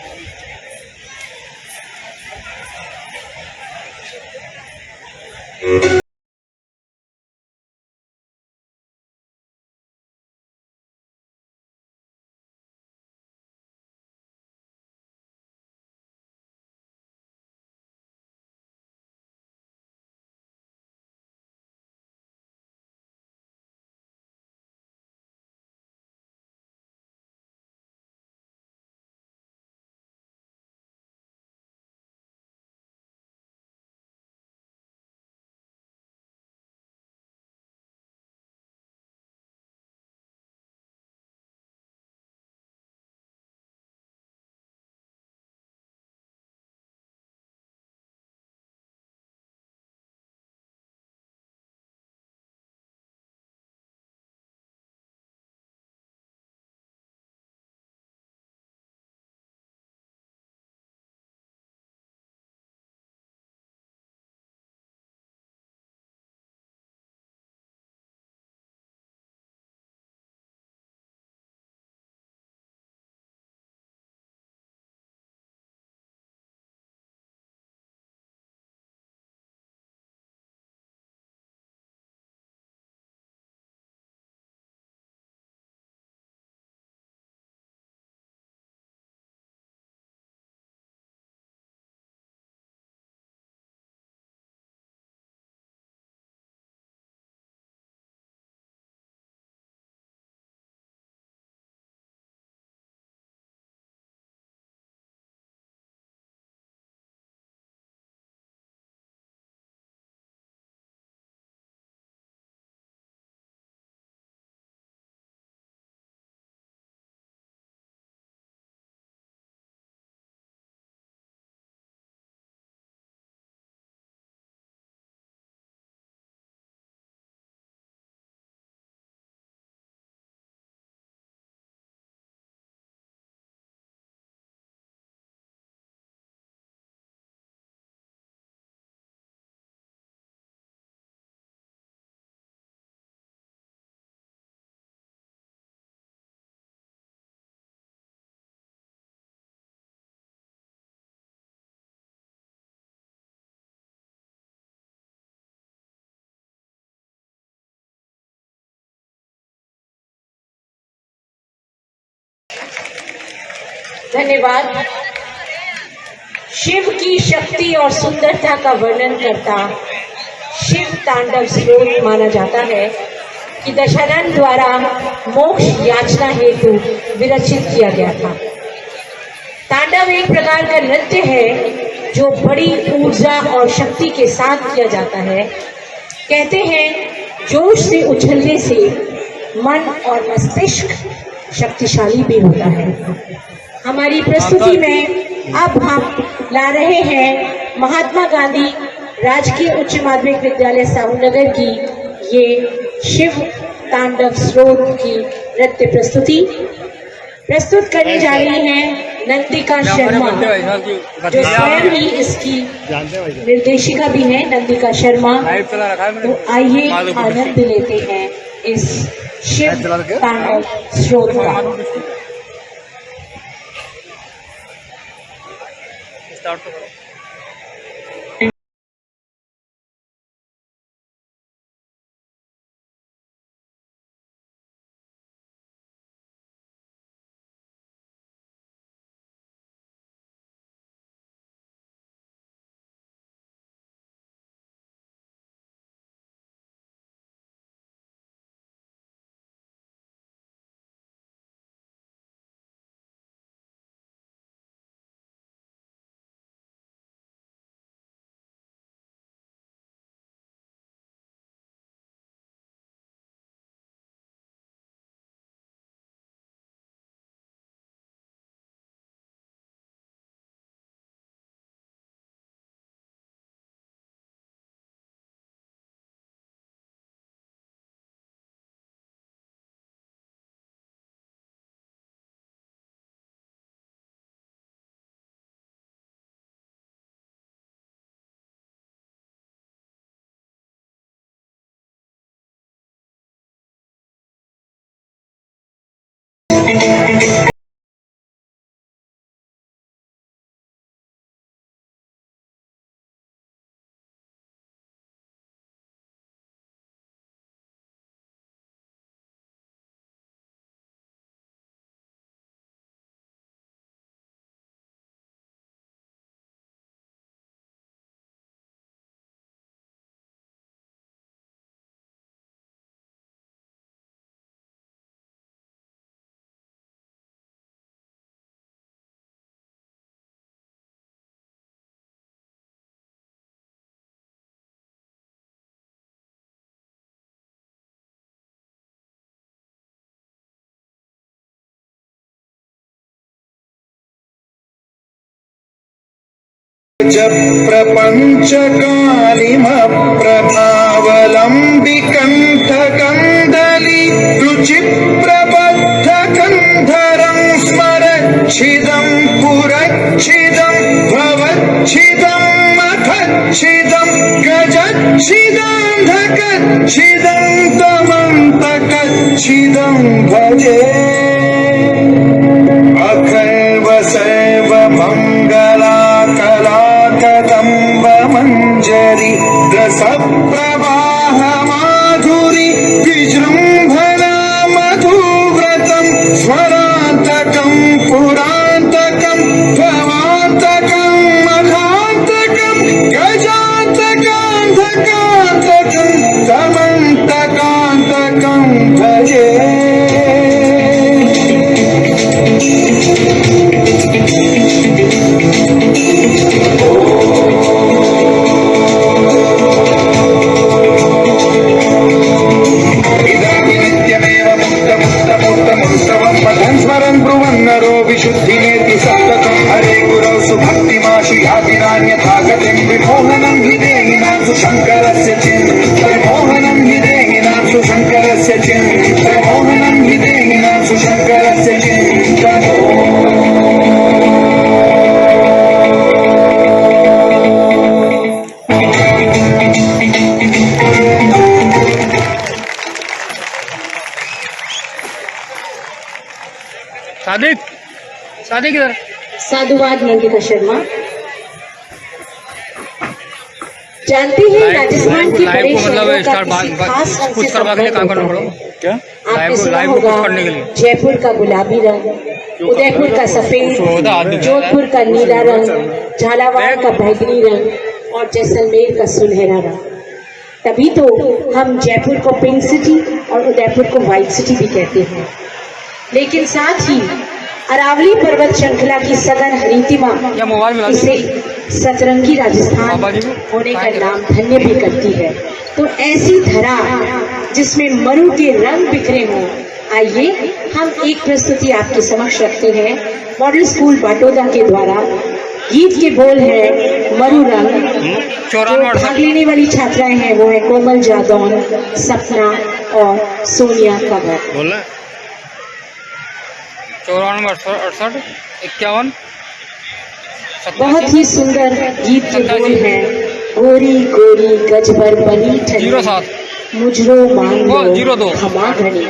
धन्यवाद। शिव की शक्ति और सुंदरता का वर्णन करता शिव तांडव स्रोत माना जाता है कि दशानन द्वारा मोक्ष याचना हेतु विरचित किया गया था। तांडव एक प्रकार का नृत्य है जो बड़ी ऊर्जा और शक्ति के साथ किया जाता है। कहते हैं जोश से उछलने से मन और मस्तिष्क शक्तिशाली भी होता है। हमारी प्रस्तुति में अब हम ला रहे हैं महात्मा गांधी राजकीय उच्च माध्यमिक विद्यालय साहूनगर की ये शिव तांडव स्रोत की नृत्य प्रस्तुति प्रस्तुत करने जा रही हैं नंदिका शर्मा, जो स्वयं ही इसकी निर्देशिका भी है, नंदिका शर्मा। तो आइए आनंद लेते हैं इस शिव तांडव स्रोत का। जब प्रपञ्चकालिमप्रभावलम्बिकण्ठकन्दली रुचिप्रबद्धकन्धरं स्मरच्छिदं पुरच्छिदं भवच्छिदं मखच्छिदं गजच्छिदान्धकच्छिदं तमन्तकच्छिदं भजे अखैव सैव मङ्गला कलाकदम्ब मञ्जरी रसप्रवाह माधुरी विजृम्भणा मधुव्रतं स्वरान्तकं पुरान्तकं भवान्तकं मखान्तकं गजान्तकान्धकान्तकं तमन्तकान्तकं भजे विशुद्धिनेति सप्तकं हरे गुरौ सुभक्तिमाशु यातिरान्यथा गतिं विमोहनं हि देहिनां सुशङ्करस्य चिन्मोहनं हि देहिनां सुशङ्करस्य चिन्मोहनं हि देहिनां सुशङ्करस्य सादिक सादिक इधर साधुवाद नंदिका शर्मा। जानते हैं राजस्थान की बड़े शहरों का किसी खास रंग से संबंध होता है। क्या आपने सुना होगा जयपुर का गुलाबी रंग, उदयपुर का सफेद, जोधपुर का नीला रंग, झालावाड़ का बैंगनी रंग और जैसलमेर का सुनहरा रंग। तभी तो हम जयपुर को पिंक सिटी और उदयपुर को व्हाइट सिटी भी कहते हैं। लेकिन साथ ही अरावली पर्वत श्रृंखला की सघन हरितिमा इसे सतरंगी राजस्थान होने का नाम धन्य भी करती है। तो ऐसी धरा जिसमें मरु के रंग बिखरे हों, आइए हम एक प्रस्तुति आपके समक्ष रखते हैं मॉडल स्कूल बाटोदा के द्वारा। गीत के बोल है मरु रंग। जो भाग लेने वाली छात्राएं हैं वो है कोमल जादौन, सपना और सोनिया कंवर। बोला 94 68 51। बहुत ही सुंदर गीत के बोल है गोरी गोरी गजबर बनी ठनी, 07 मुजरो मान लो 02 हमा घनी।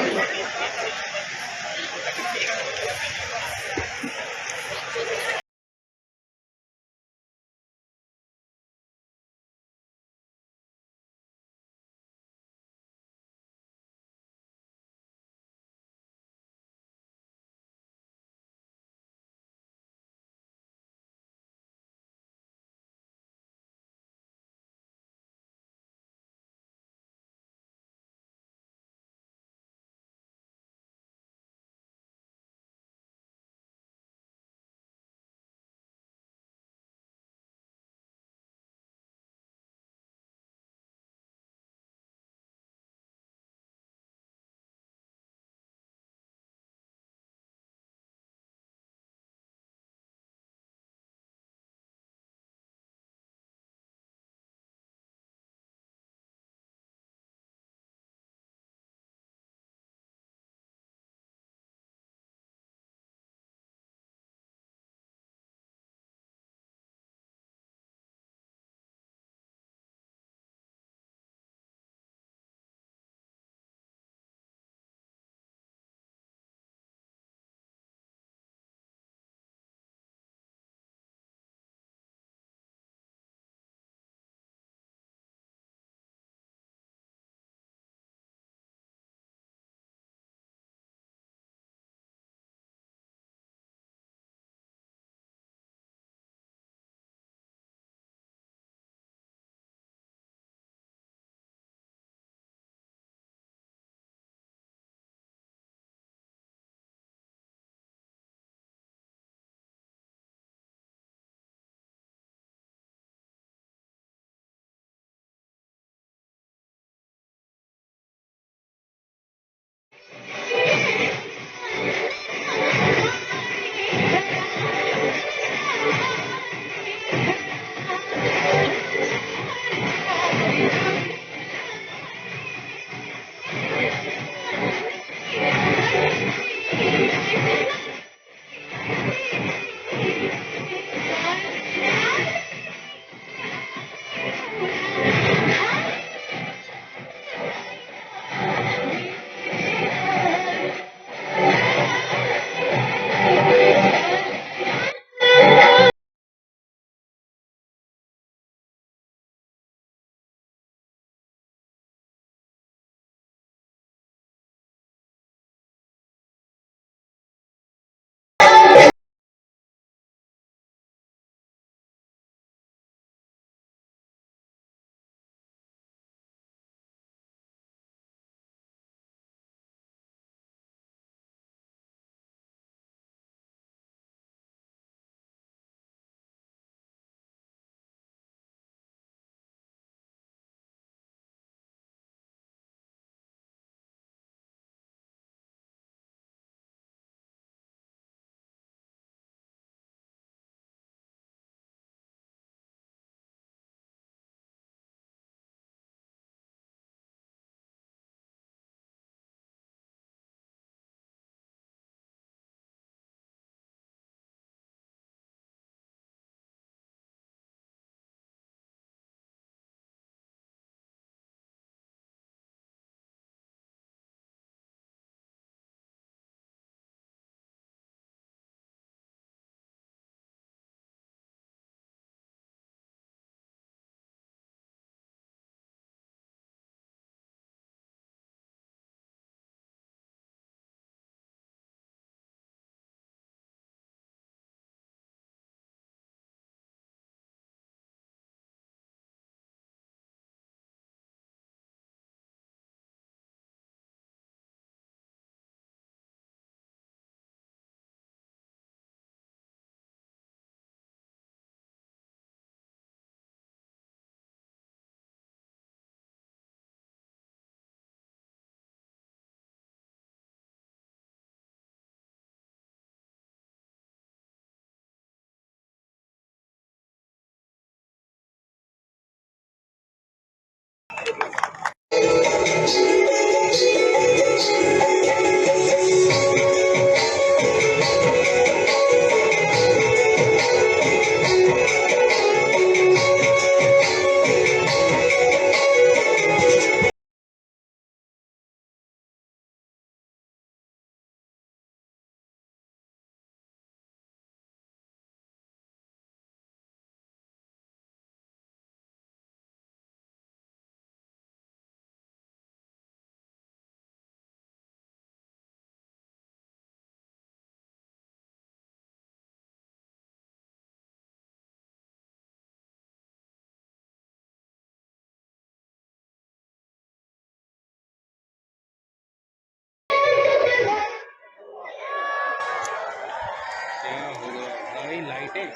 लाइटें